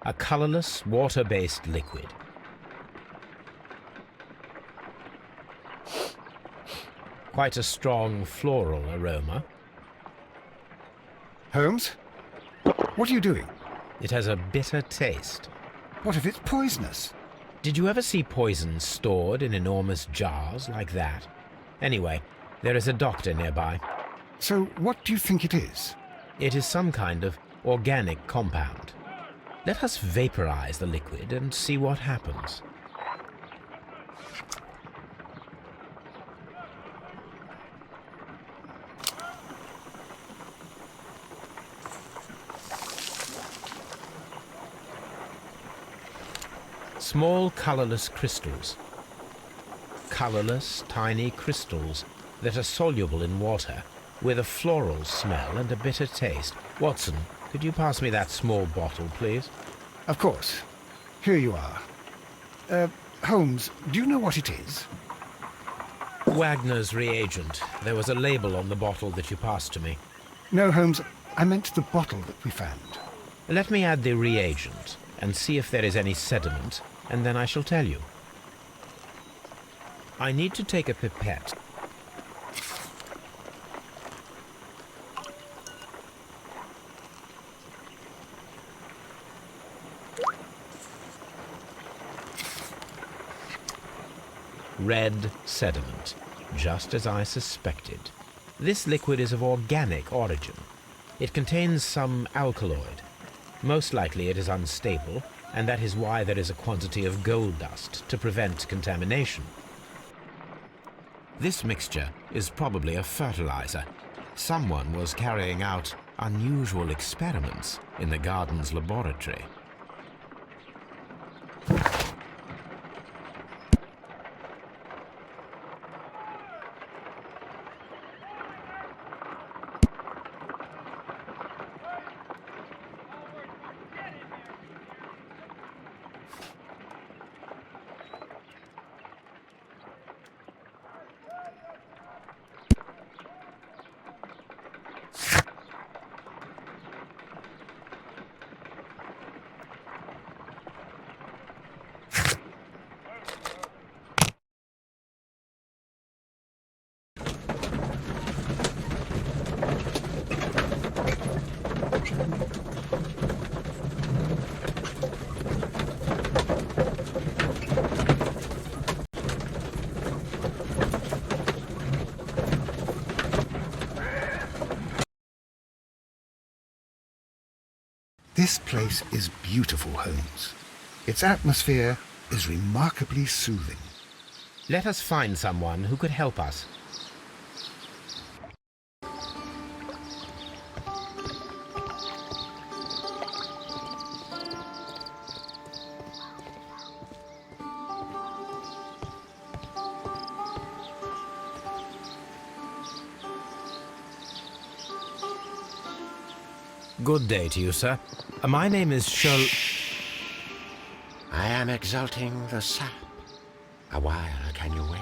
A colorless, water-based liquid. Quite a strong floral aroma. Holmes? What are you doing? It has a bitter taste. What if it's poisonous? Did you ever see poison stored in enormous jars like that? Anyway, there is a doctor nearby. So what do you think it is? It is some kind of organic compound. Let us vaporize the liquid and see what happens. Small colorless crystals. Colorless, tiny crystals that are soluble in water, with a floral smell and a bitter taste. Watson, could you pass me that small bottle, please? Of course. Here you are. Holmes, do you know what it is? Wagner's reagent. There was a label on the bottle that you passed to me. No, Holmes, I meant the bottle that we found. Let me add the reagent and see if there is any sediment, and then I shall tell you. I need to take a pipette. I need to take a pipette. red sediment, just as I suspected. This liquid is of organic origin. It contains some alkaloid. Most likely it is unstable, and that is why there is a quantity of gold dust to prevent contamination. This mixture is probably a fertilizer. Someone was carrying out unusual experiments in the garden's laboratory. This place is beautiful, Holmes. Its atmosphere is remarkably soothing. Let us find someone who could help us. Good day to you, sir. My name is I am exalting the sap. A while can you wait?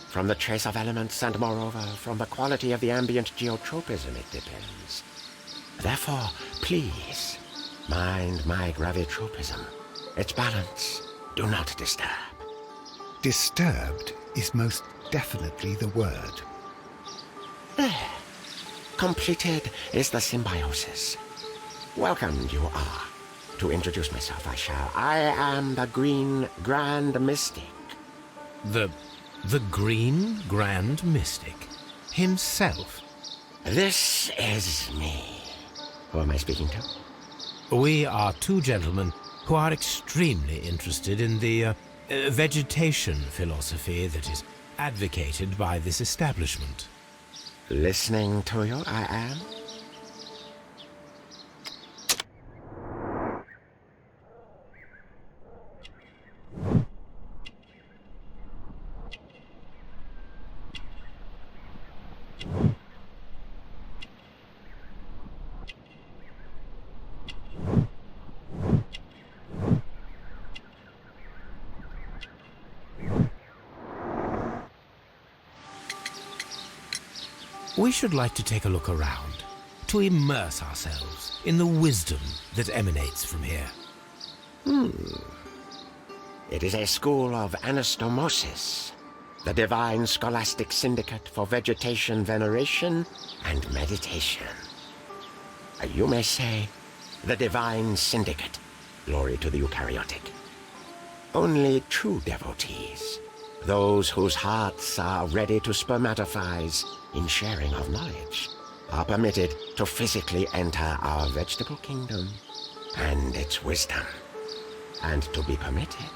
From the trace of elements and moreover from the quality of the ambient geotropism it depends. Therefore, please, mind my gravitropism. Its balance, do not disturb. Disturbed is most definitely the word. There. Completed is the symbiosis. Welcomed you are. To introduce myself, I am the Green Grand Mystic. The Green Grand Mystic himself. This is me. Who am I speaking to? We are two gentlemen who are extremely interested in the vegetation philosophy that is advocated by this establishment. Listening to you, I am. We should like to take a look around, to immerse ourselves in the wisdom that emanates from here. It is a school of anastomosis, the divine scholastic syndicate for vegetation veneration and meditation. You may say, the divine syndicate, glory to the eukaryotic. Only true devotees, those whose hearts are ready to spermatophize in sharing of knowledge, are permitted to physically enter our vegetable kingdom and its wisdom. And to be permitted,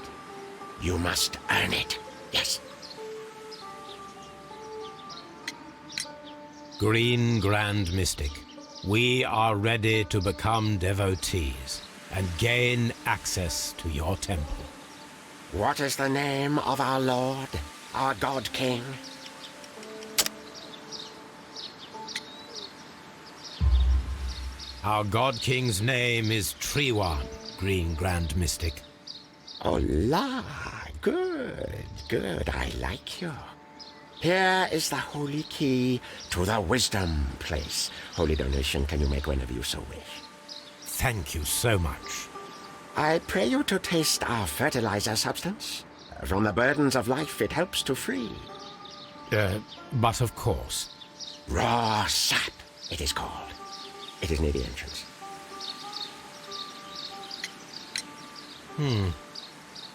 you must earn it. Yes. Green Grand Mystic, we are ready to become devotees and gain access to your temple. What is the name of our Lord, our God King? Our God King's name is Treewan, Green Grand Mystic. Oh la, good, good, I like you. Here is the holy key to the wisdom place. Holy donation can you make whenever you so wish. Thank you so much. I pray you to taste our fertilizer substance. From the burdens of life it helps to free. But of course. Raw sap, it is called. It is near the entrance.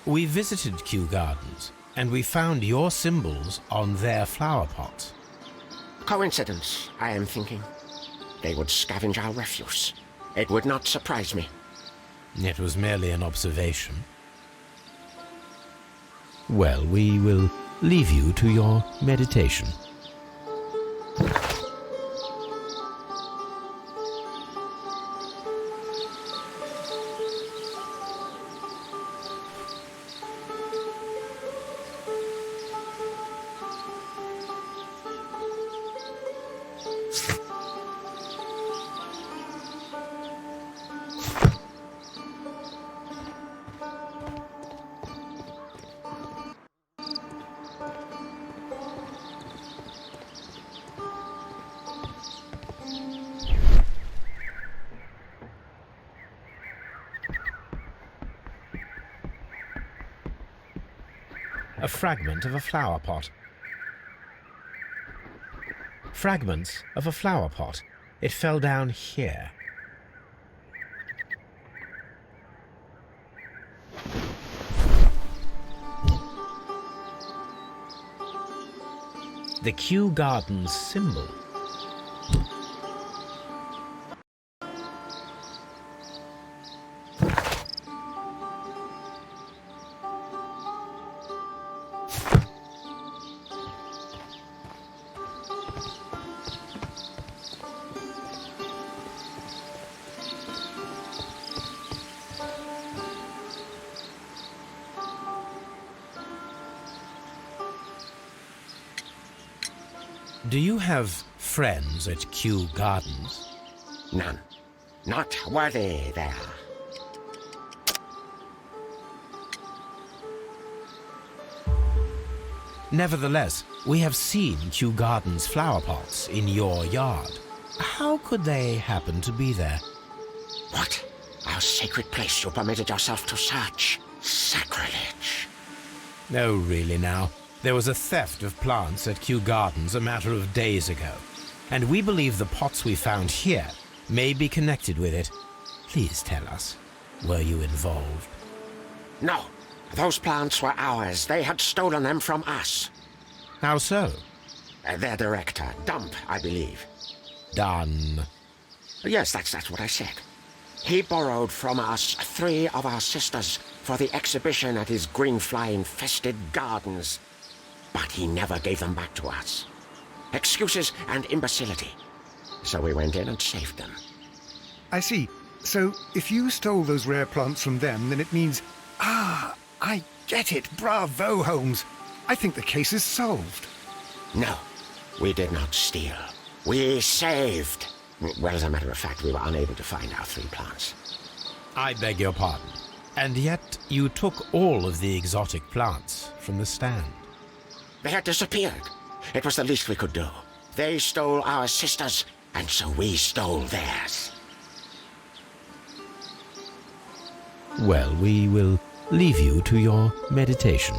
We visited Kью-Гарденс, and we found your symbols on their flower pots. Coincidence, I am thinking. They would scavenge our refuse. It would not surprise me. It was merely an observation. Well, we will leave you to your meditation. A fragment of a flower pot. Fragments of a flower pot. It fell down here. The Kью-Гарденс symbol. Do you have friends at Kью-Гарденс? None. Not worthy there. Nevertheless, we have seen Kью-Гарденс flower pots in your yard. How could they happen to be there? What? Our sacred place you permitted yourself to search? Sacrilege. No, really now. There was a theft of plants at Kью-Гарденс a matter of days ago, and we believe the pots we found here may be connected with it. Please tell us, were you involved? No. Those plants were ours. They had stolen them from us. How so? Their director, Dump, I believe. Done. Yes, that's what I said. He borrowed from us 3 of our sisters for the exhibition at his green fly-infested gardens. But he never gave them back to us. Excuses and imbecility. So we went in and saved them. I see. So, if you stole those rare plants from them, then it means... Ah, I get it. Bravo, Holmes. I think the case is solved. No, we did not steal. We saved. Well, as a matter of fact, we were unable to find our 3 plants. I beg your pardon. And yet you took all of the exotic plants from the stand. They had disappeared. It was the least we could do. They stole our sisters, and so we stole theirs. Well, we will leave you to your meditation.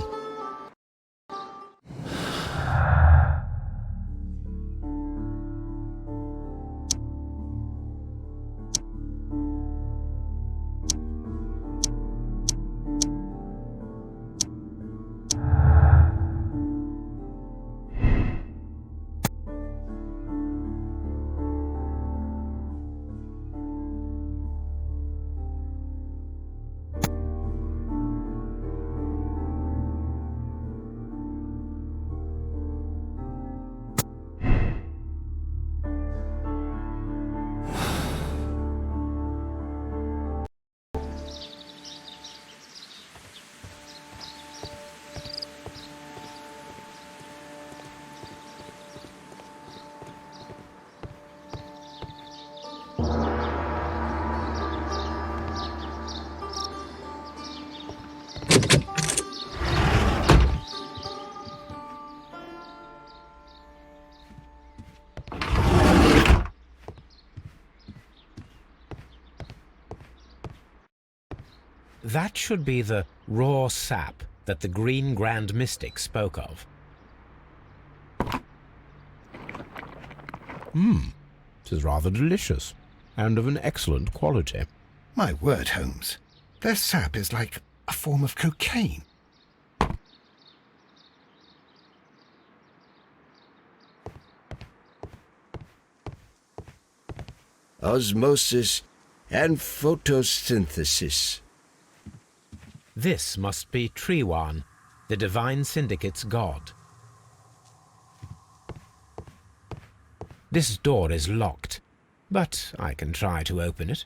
That should be the raw sap that the Green Grand Mystic spoke of. It is rather delicious, and of an excellent quality. My word, Holmes. Their sap is like a form of cocaine. osmosis, and photosynthesis. This must be Triwan, the Divine Syndicate's god. This door is locked, but I can try to open it.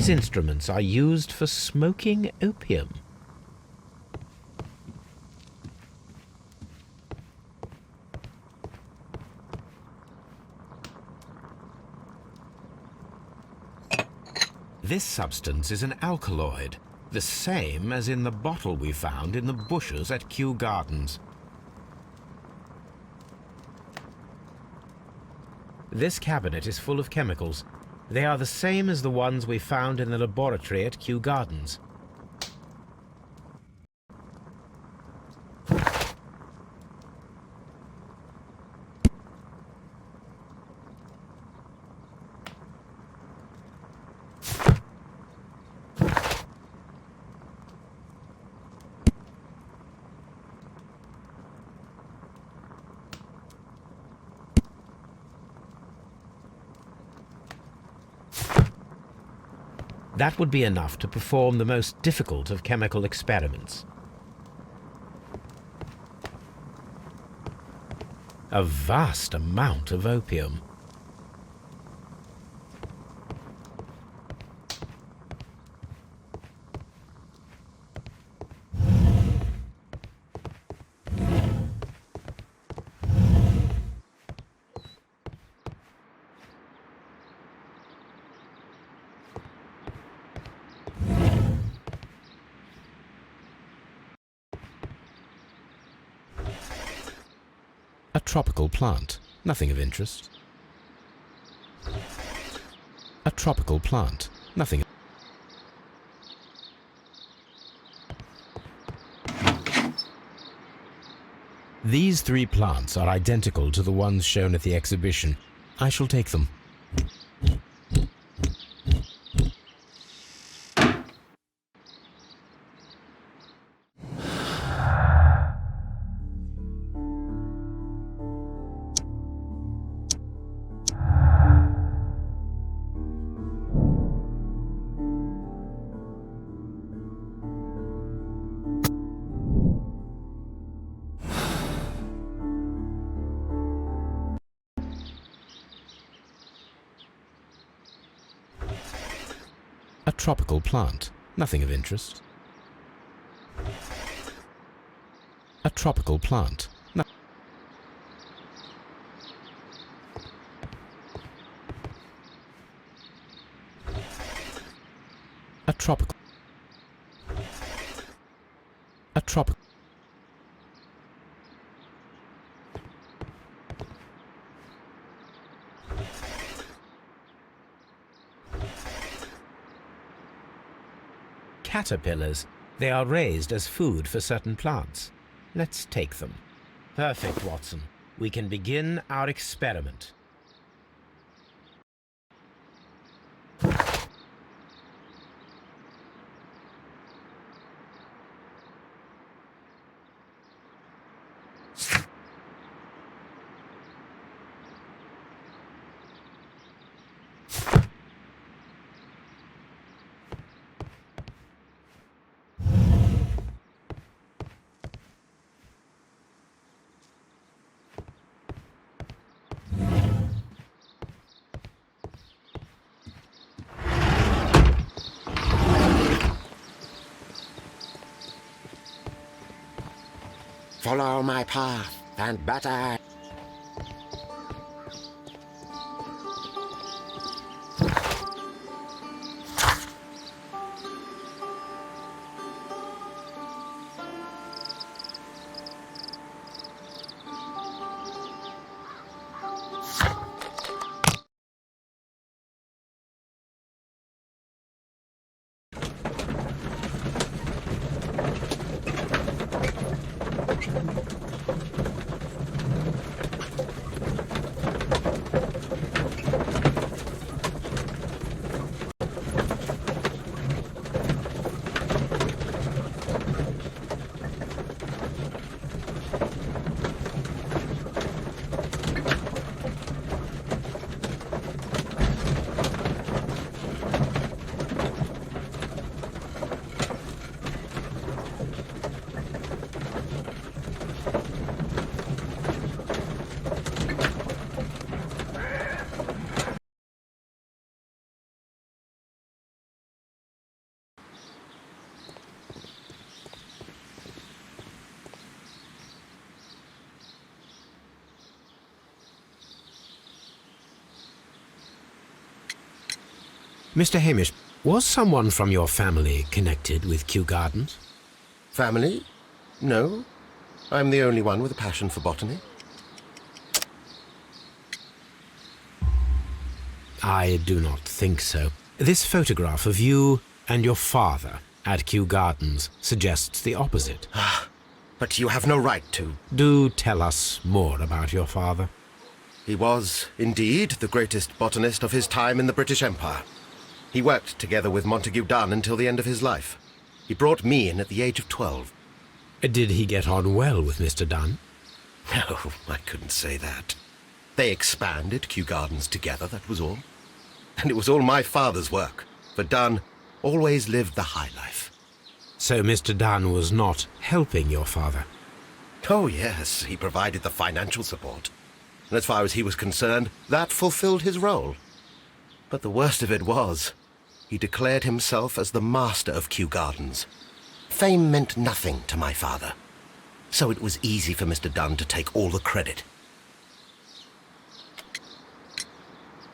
These instruments are used for smoking opium. This substance is an alkaloid, the same as in the bottle we found in the bushes at Kью-Гарденс. This cabinet is full of chemicals. They are the same as the ones we found in the laboratory at Kью-Гарденс. That would be enough to perform the most difficult of chemical experiments. A vast amount of opium. A tropical plant, nothing of interest. A tropical plant, nothing. These three plants are identical to the ones shown at the exhibition. I shall take them. A tropical plant, nothing of interest. A tropical plant. A tropical. A tropical. Caterpillars. They are raised as food for certain plants. Let's take them. Perfect, Watson. We can begin our experiment. Follow my path, and better. Mr. Hamish, was someone from your family connected with Kью-Гарденс? Family? No. I'm the only one with a passion for botany. I do not think so. This photograph of you and your father at Kью-Гарденс suggests the opposite. But you have no right to. Do tell us more about your father. He was, indeed, the greatest botanist of his time in the British Empire. He worked together with Montague Dunn until the end of his life. He brought me in at the age of 12. Did he get on well with Mr. Dunn? No, I couldn't say that. They expanded Kью-Гарденс together, that was all. And it was all my father's work, for Dunn always lived the high life. So Mr. Dunn was not helping your father? Oh, yes, he provided the financial support. And as far as he was concerned, that fulfilled his role. But the worst of it was, he declared himself as the master of Kью-Гарденс. Fame meant nothing to my father, so it was easy for Mr. Dunn to take all the credit.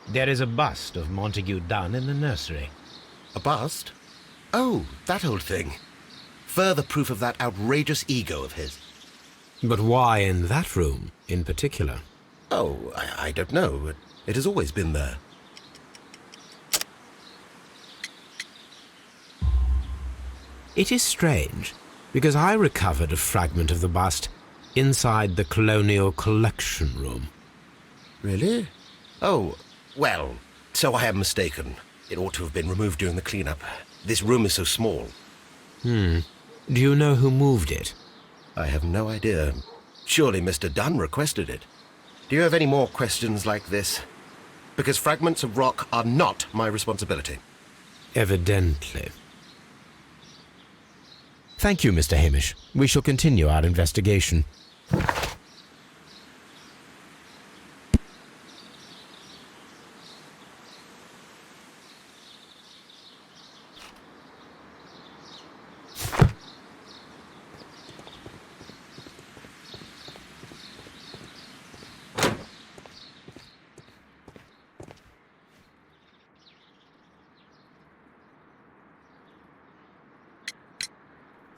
There is a bust of Montague Dunn in the nursery. A bust? Oh, that old thing. Further proof of that outrageous ego of his. But why in that room in particular? Oh, I don't know. It has always been there. It is strange, because I recovered a fragment of the bust inside the Colonial Collection Room. Really? Oh, well, so I am mistaken. It ought to have been removed during the clean-up. This room is so small. Do you know who moved it? I have no idea. Surely Mr. Dunn requested it. Do you have any more questions like this? Because fragments of rock are not my responsibility. Evidently. Thank you, Mr. Hamish. We shall continue our investigation.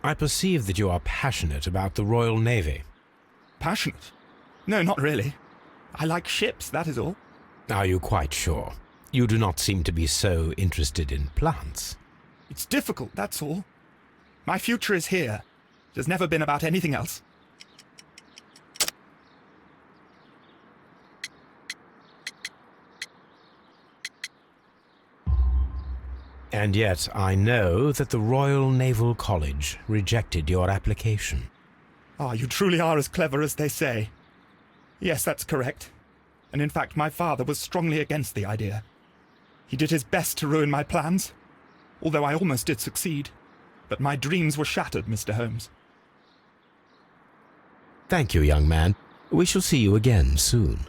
I perceive that you are passionate about the Royal Navy. Passionate? No, not really. I like ships, that is all. Are you quite sure? You do not seem to be so interested in plants. It's difficult, that's all. My future is here. It has never been about anything else. And yet I know that the Royal Naval College rejected your application. Ah, you truly are as clever as they say. Yes, that's correct. And in fact, my father was strongly against the idea. He did his best to ruin my plans, although I almost did succeed. But my dreams were shattered, Mr. Holmes. Thank you, young man. We shall see you again soon.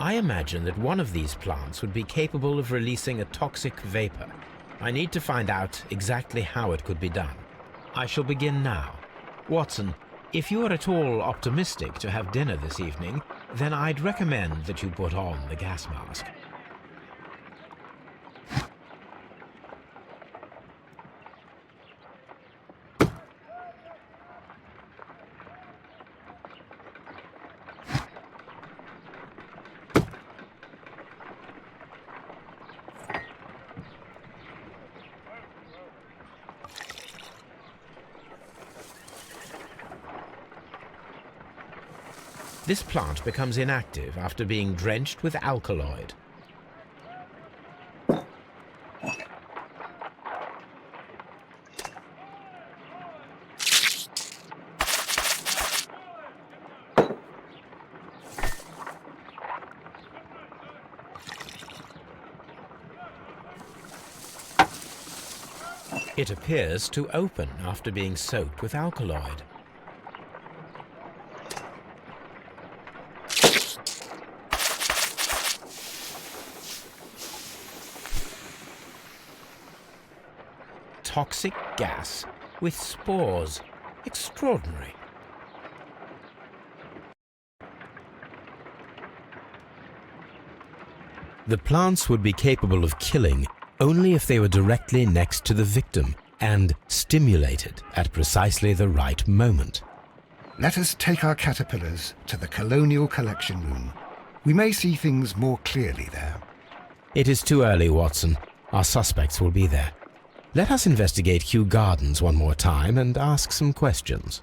I imagine that one of these plants would be capable of releasing a toxic vapor. I need to find out exactly how it could be done. I shall begin now. Watson, if you are at all optimistic to have dinner this evening, then I'd recommend that you put on the gas mask. This plant becomes inactive after being drenched with alkaloid. It appears to open after being soaked with alkaloid. Toxic gas with spores. Extraordinary. The plants would be capable of killing only if they were directly next to the victim and stimulated at precisely the right moment. Let us take our caterpillars to the Colonial Collection Room. We may see things more clearly there. It is too early, Watson. Our suspects will be there. Let us investigate Kью-Гарденс one more time and ask some questions.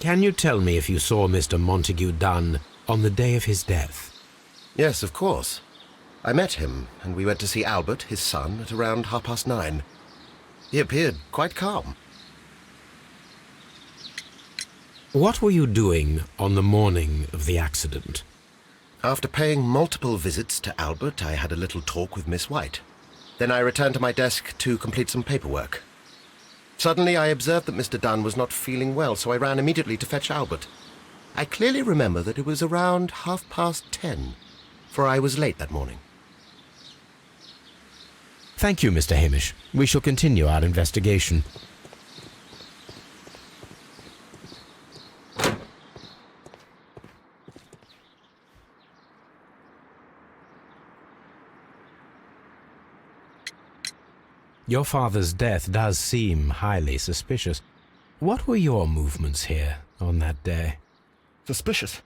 Can you tell me if you saw Mr. Montague Dunn on the day of his death? Yes, of course. I met him, and we went to see Albert, his son, at around 9:30. He appeared quite calm. What were you doing on the morning of the accident? After paying multiple visits to Albert, I had a little talk with Miss White. Then I returned to my desk to complete some paperwork. Suddenly I observed that Mr. Dunn was not feeling well, so I ran immediately to fetch Albert. I clearly remember that it was around 10:30, for I was late that morning. Thank you, Mr. Hamish. We shall continue our investigation. Your father's death does seem highly suspicious. What were your movements here on that day? Suspicious?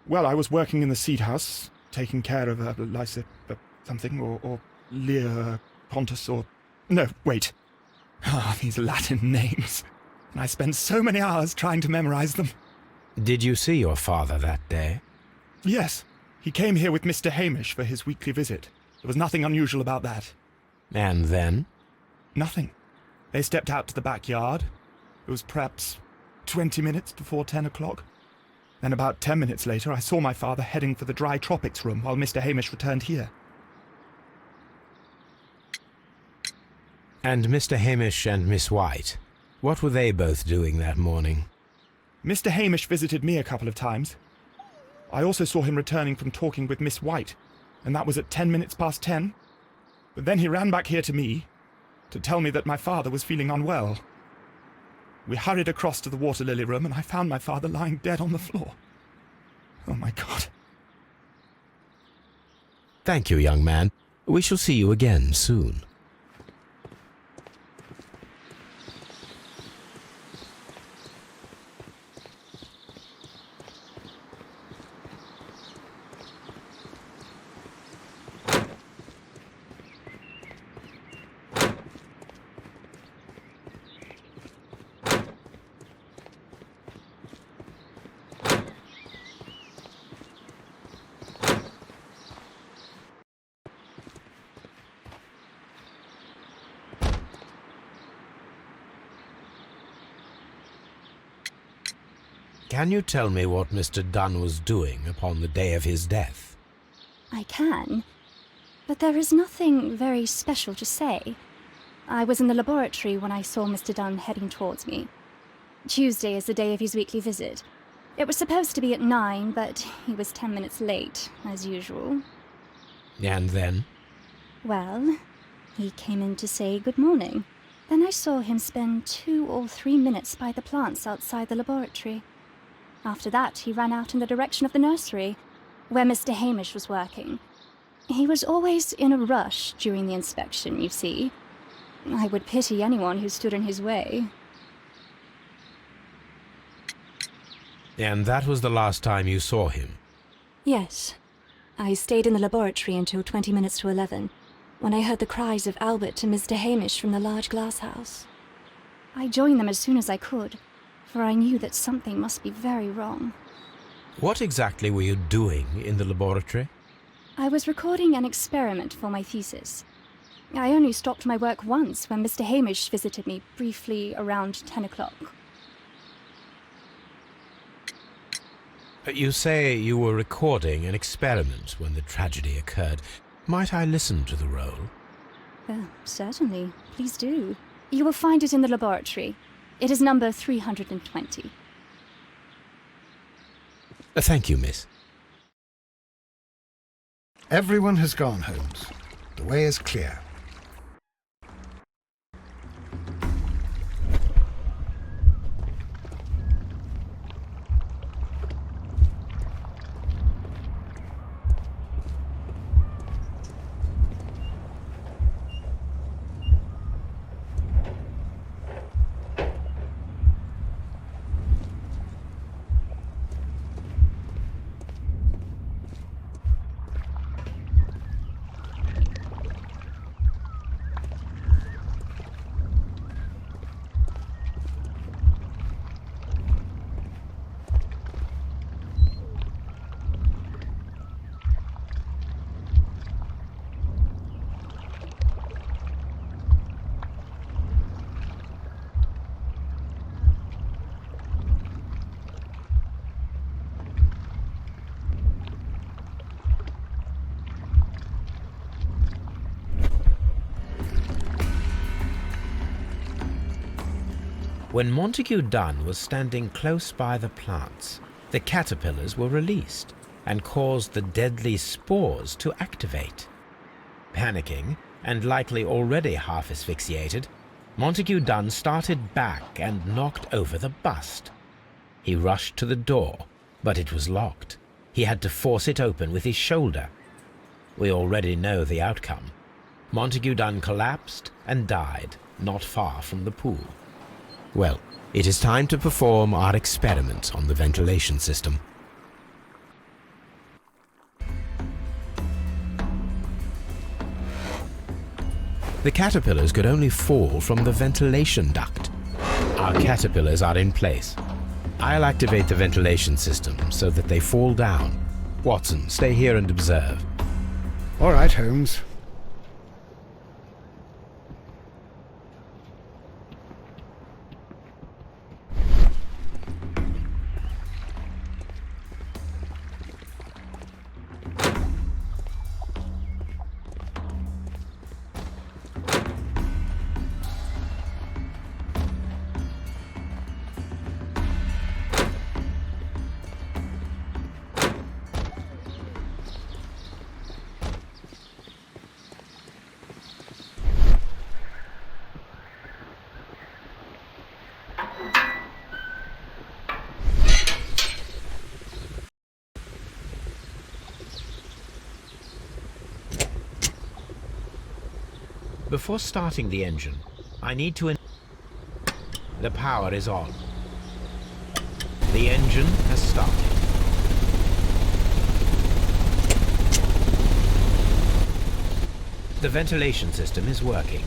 Well, I was working in the seed house, taking care of something, or Lear Pontus, or... No, wait. Ah, these Latin names. and I spent so many hours trying to memorize them. Did you see your father that day? Yes, he came here with Mr. Hamish for his weekly visit. There was nothing unusual about that. And then? Nothing. They stepped out to the backyard. It was perhaps 20 minutes before 10 o'clock. Then about 10 minutes later, I saw my father heading for the dry tropics room while Mr. Hamish returned here. And Mr. Hamish and Miss White, what were they both doing that morning? Mr. Hamish visited me a couple of times. I also saw him returning from talking with Miss White, and that was at 10 minutes past 10. But then he ran back here to me to tell me that my father was feeling unwell. We hurried across to the water lily room, and I found my father lying dead on the floor. Oh, my God. Thank you, young man. We shall see you again soon. Can you tell me what Mr. Dunn was doing upon the day of his death? I can, but there is nothing very special to say. I was in the laboratory when I saw Mr. Dunn heading towards me. Tuesday is the day of his weekly visit. It was supposed to be at 9, but he was 10 minutes late, as usual. And then? Well, he came in to say good morning. Then I saw him spend 2 or 3 minutes by the plants outside the laboratory. After that, he ran out in the direction of the nursery, where Mr. Hamish was working. He was always in a rush during the inspection, you see. I would pity anyone who stood in his way. And that was the last time you saw him? Yes. I stayed in the laboratory until 20 minutes to 11, when I heard the cries of Albert and Mr. Hamish from the large glass house. I joined them as soon as I could, for I knew that something must be very wrong. What exactly were you doing in the laboratory? I was recording an experiment for my thesis. I only stopped my work once when Mr. Hamish visited me briefly around 10 o'clock. You say you were recording an experiment when the tragedy occurred. Might I listen to the roll? Certainly. Please do. You will find it in the laboratory. It is number 320. Thank you, miss. Everyone has gone, Holmes. The way is clear. When Montague Dunn was standing close by the plants, the caterpillars were released and caused the deadly spores to activate. Panicking, and likely already half asphyxiated, Montague Dunn started back and knocked over the bust. He rushed to the door, but it was locked. He had to force it open with his shoulder. We already know the outcome. Montague Dunn collapsed and died not far from the pool. Well, it is time to perform our experiment on the ventilation system. The caterpillars could only fall from the ventilation duct. Our caterpillars are in place. I'll activate the ventilation system so that they fall down. Watson, stay here and observe. All right, Holmes. Before starting the engine, I need to... The power is on. The engine has started. The ventilation system is working.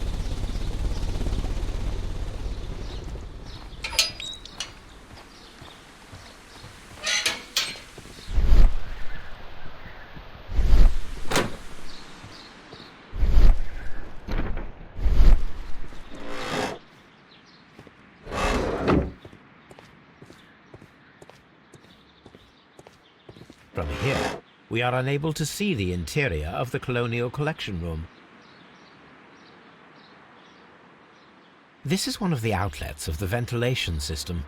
From here, we are unable to see the interior of the Colonial Collection Room. This is one of the outlets of the ventilation system.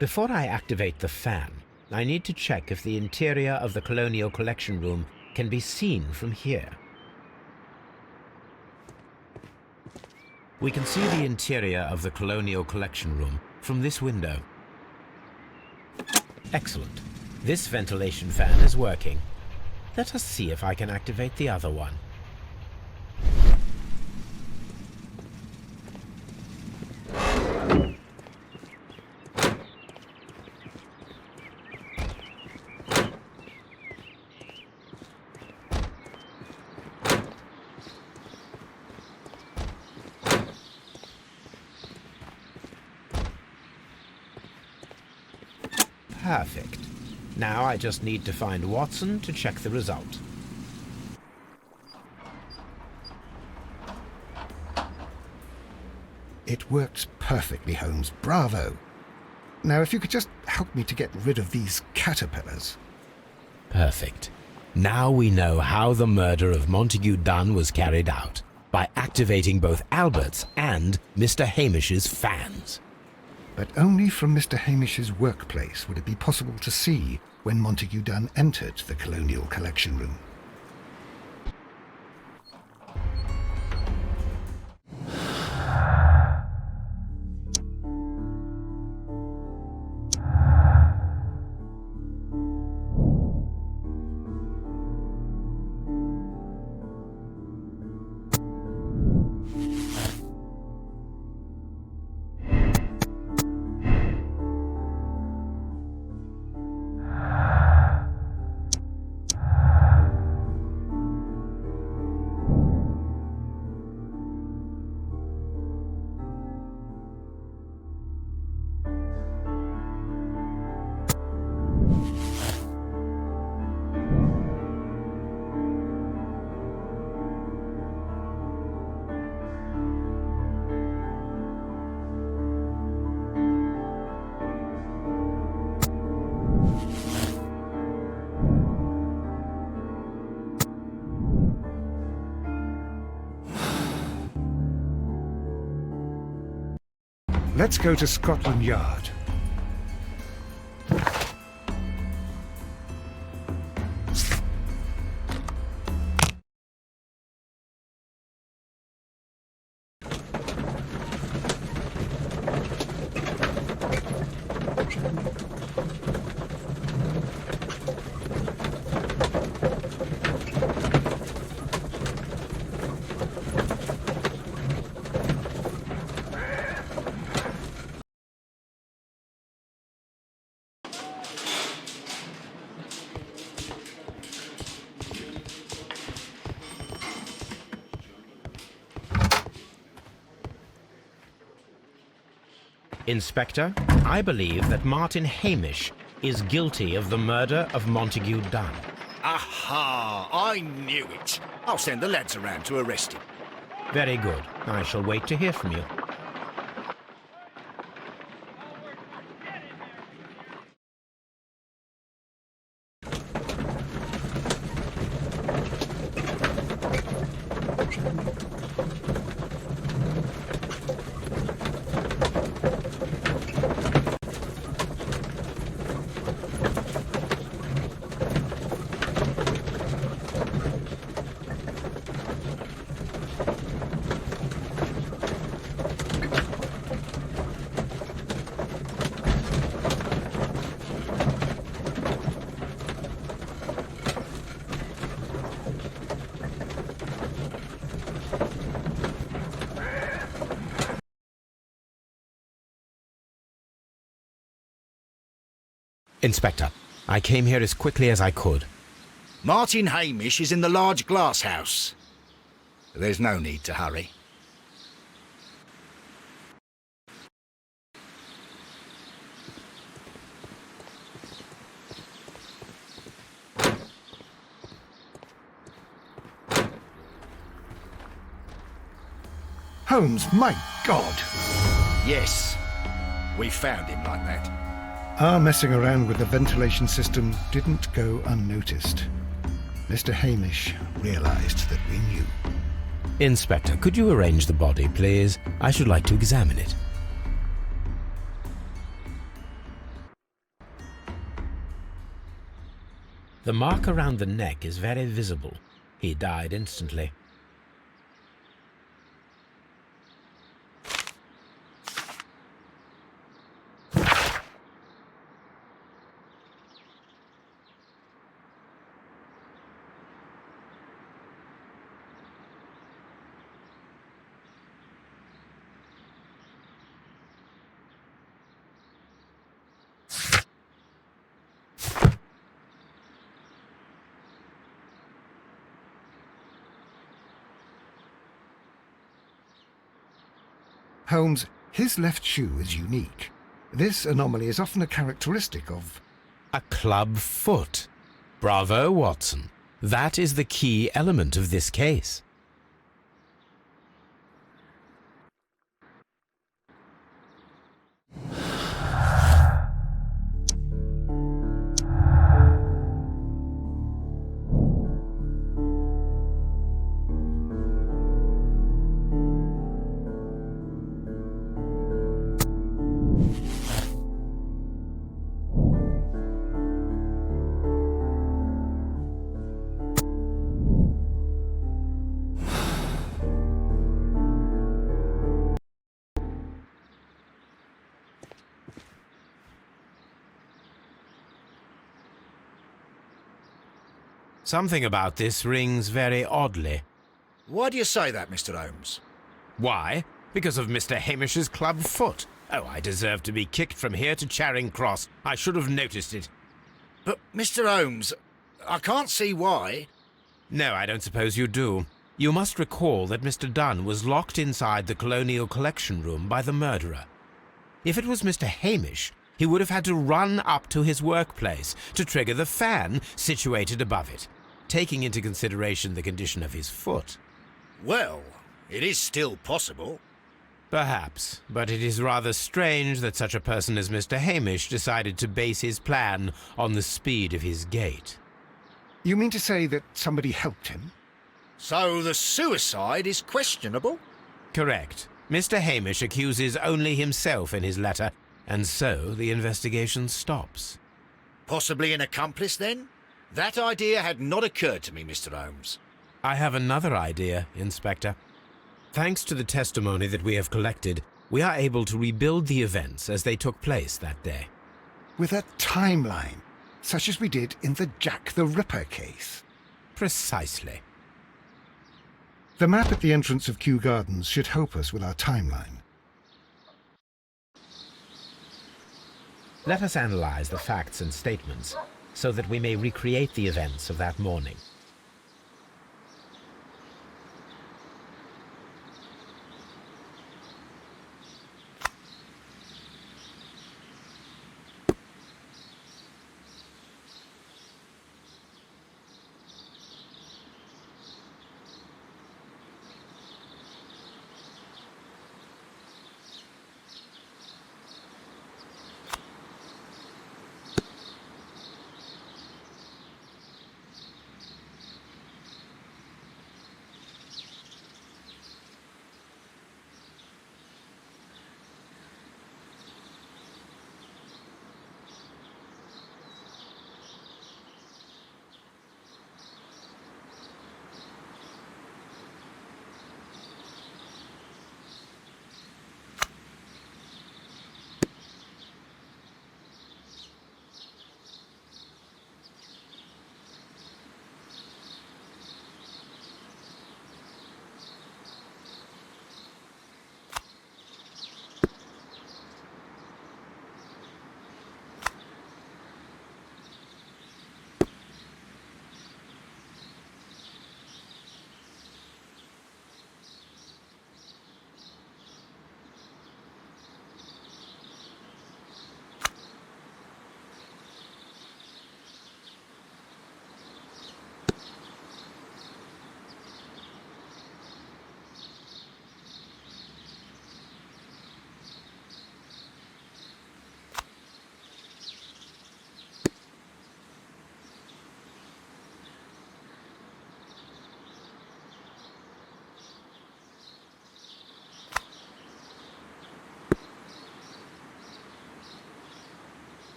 Before I activate the fan, I need to check if the interior of the Colonial Collection Room can be seen from here. We can see the interior of the Colonial Collection Room from this window. Excellent. This ventilation fan is working. Let us see if I can activate the other one. Perfect. Now I just need to find Watson to check the result. It worked perfectly, Holmes. Bravo. Now, if you could just help me to get rid of these caterpillars. Perfect. Now we know how the murder of Montague Dunn was carried out, by activating both Albert's and Mr. Hamish's fans. But only from Mr. Hamish's workplace would it be possible to see when Montague Dunn entered the Colonial Collection Room. Let's go to Scotland Yard. Inspector, I believe that Martin Hamish is guilty of the murder of Montague Dunn. Aha! I knew it. I'll send the lads around to arrest him. Very good. I shall wait to hear from you. Inspector, I came here as quickly as I could. Martin Hamish is in the large glass house. There's no need to hurry. Holmes, my God! Yes, we found him like that. Our messing around with the ventilation system didn't go unnoticed. Mr. Hamish realized that we knew. Inspector, could you arrange the body, please? I should like to examine it. The mark around the neck is very visible. He died instantly. Holmes, his left shoe is unique. This anomaly is often a characteristic of... A club foot. Bravo, Watson. That is the key element of this case. Something about this rings very oddly. Why do you say that, Mr. Holmes? Why? Because of Mr. Hamish's club foot. Oh, I deserve to be kicked from here to Charing Cross. I should have noticed it. But, Mr. Holmes, I can't see why. No, I don't suppose you do. You must recall that Mr. Dunn was locked inside the Colonial Collection Room by the murderer. If it was Mr. Hamish, he would have had to run up to his workplace to trigger the fan situated above it, taking into consideration the condition of his foot. Well, it is still possible. Perhaps, but it is rather strange that such a person as Mr. Hamish decided to base his plan on the speed of his gait. You mean to say that somebody helped him? So the suicide is questionable? Correct. Mr. Hamish accuses only himself in his letter, and so the investigation stops. Possibly an accomplice, then? That idea had not occurred to me, Mr. Holmes. I have another idea, Inspector. Thanks to the testimony that we have collected, we are able to rebuild the events as they took place that day. With a timeline, such as we did in the Jack the Ripper case. Precisely. The map at the entrance of Kyu-Gardens should help us with our timeline. Let us analyze the facts and statements so that we may recreate the events of that morning.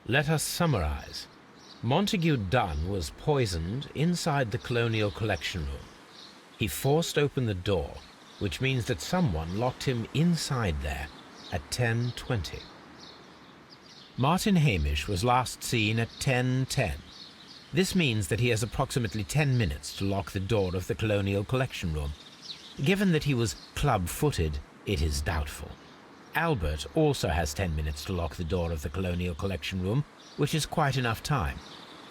Let us summarize. Montague Dunn was poisoned inside the Colonial Collection Room. He forced open the door, which means that someone locked him inside there at 10:20. Martin Hamish was last seen at 10:10. This means that he has approximately 10 minutes to lock the door of the Colonial Collection Room. Given that he was club-footed, it is doubtful. Albert also has 10 minutes to lock the door of the Colonial Collection Room, which is quite enough time.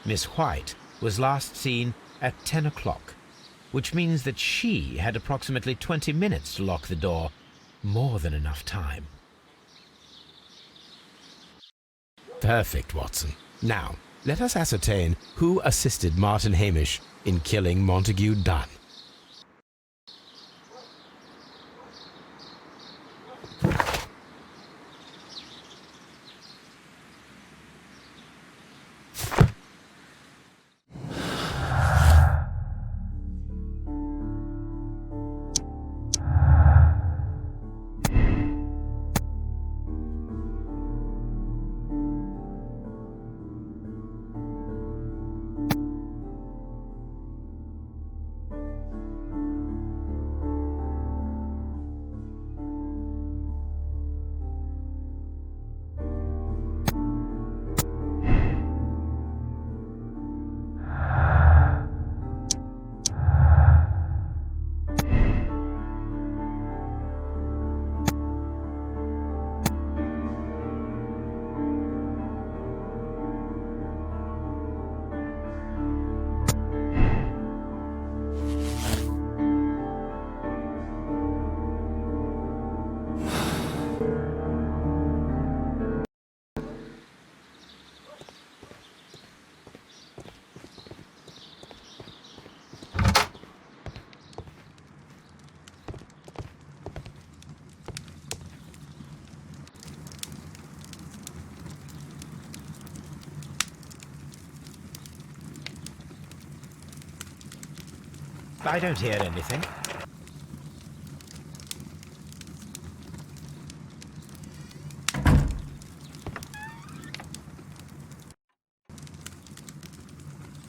Miss White was last seen at 10 o'clock, which means that she had approximately 20 minutes to lock the door. More than enough time. Perfect, Watson. Now, let us ascertain who assisted Martin Hamish in killing Montague Dunn. I don't hear anything.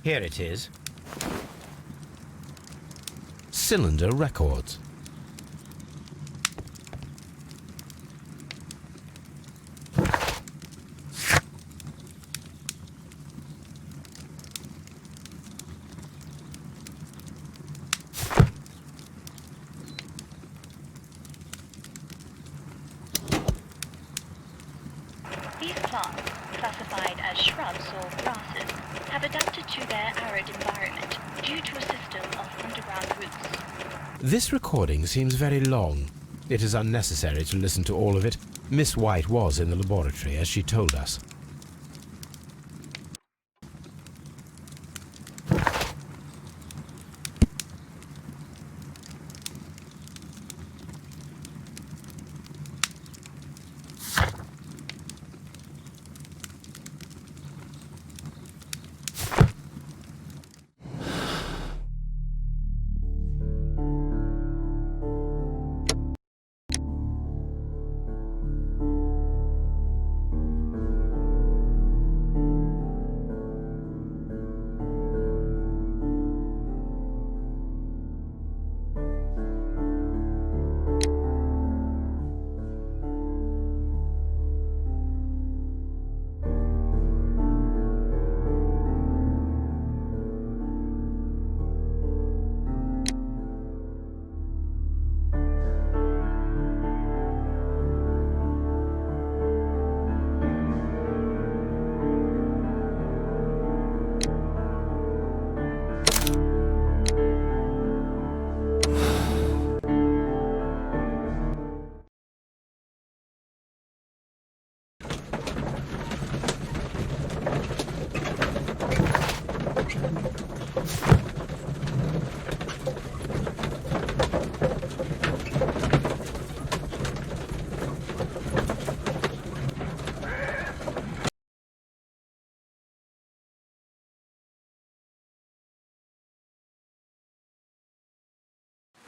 Here it is. Cylinder Records. These plants, classified as shrubs or grasses, have adapted to their arid environment due to a system of underground roots. This recording seems very long. It is unnecessary to listen to all of it. Miss White was in the laboratory, as she told us.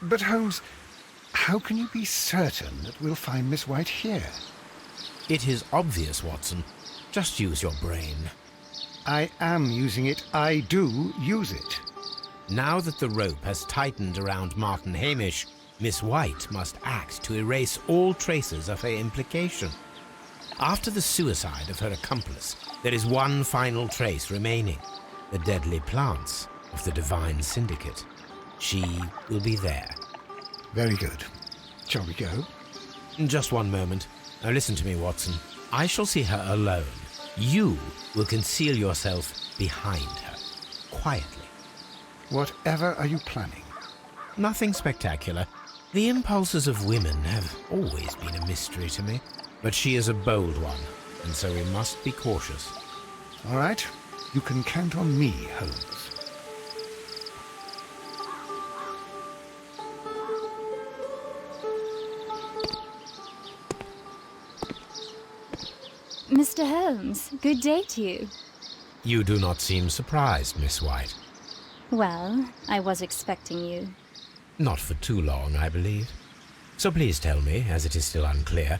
But Holmes, how can you be certain that we'll find Miss White here? It is obvious, Watson. Just use your brain. I am using it. I do use it. Now that the rope has tightened around Martin Hamish, Miss White must act to erase all traces of her implication. After the suicide of her accomplice, there is one final trace remaining: the deadly plants of the Divine Syndicate. She will be there. Very good. Shall we go? Just one moment. Now listen to me, Watson. I shall see her alone. You will conceal yourself behind her, quietly. Whatever are you planning? Nothing spectacular. The impulses of women have always been a mystery to me. But she is a bold one, and so we must be cautious. All right. You can count on me, Holmes. Mr. Holmes, good day to you. You do not seem surprised, Miss White. Well, I was expecting you. Not for too long, I believe. So please tell me, as it is still unclear,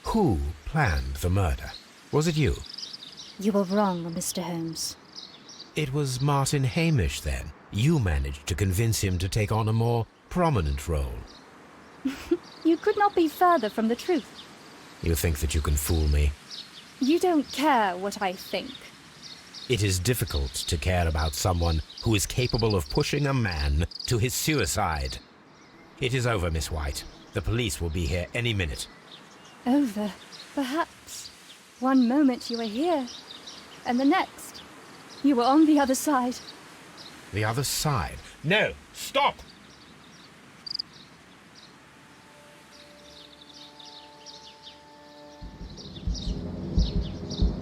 who planned the murder? Was it you? You were wrong, Mr. Holmes. It was Martin Hamish, then. You managed to convince him to take on a more prominent role. You could not be further from the truth. You think that you can fool me? You don't care what I think. It is difficult to care about someone who is capable of pushing a man to his suicide. It is over, Miss White. The police will be here any minute. Over, perhaps. One moment you were here, and the next, you were on the other side. The other side? No! Stop!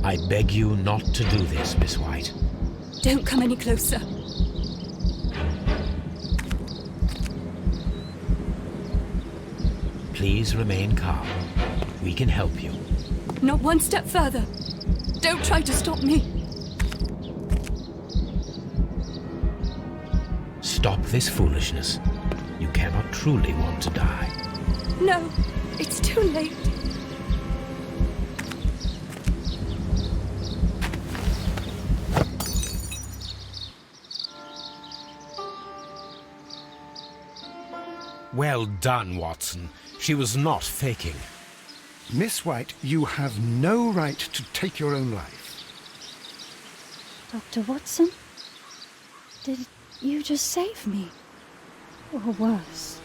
I beg you not to do this, Miss White. Don't come any closer. Please remain calm. We can help you. Not one step further. Don't try to stop me. Stop this foolishness. You cannot truly want to die. No, it's too late. Well done, Watson. She was not faking. Miss White, you have no right to take your own life. Dr. Watson? Did you just save me? Or worse?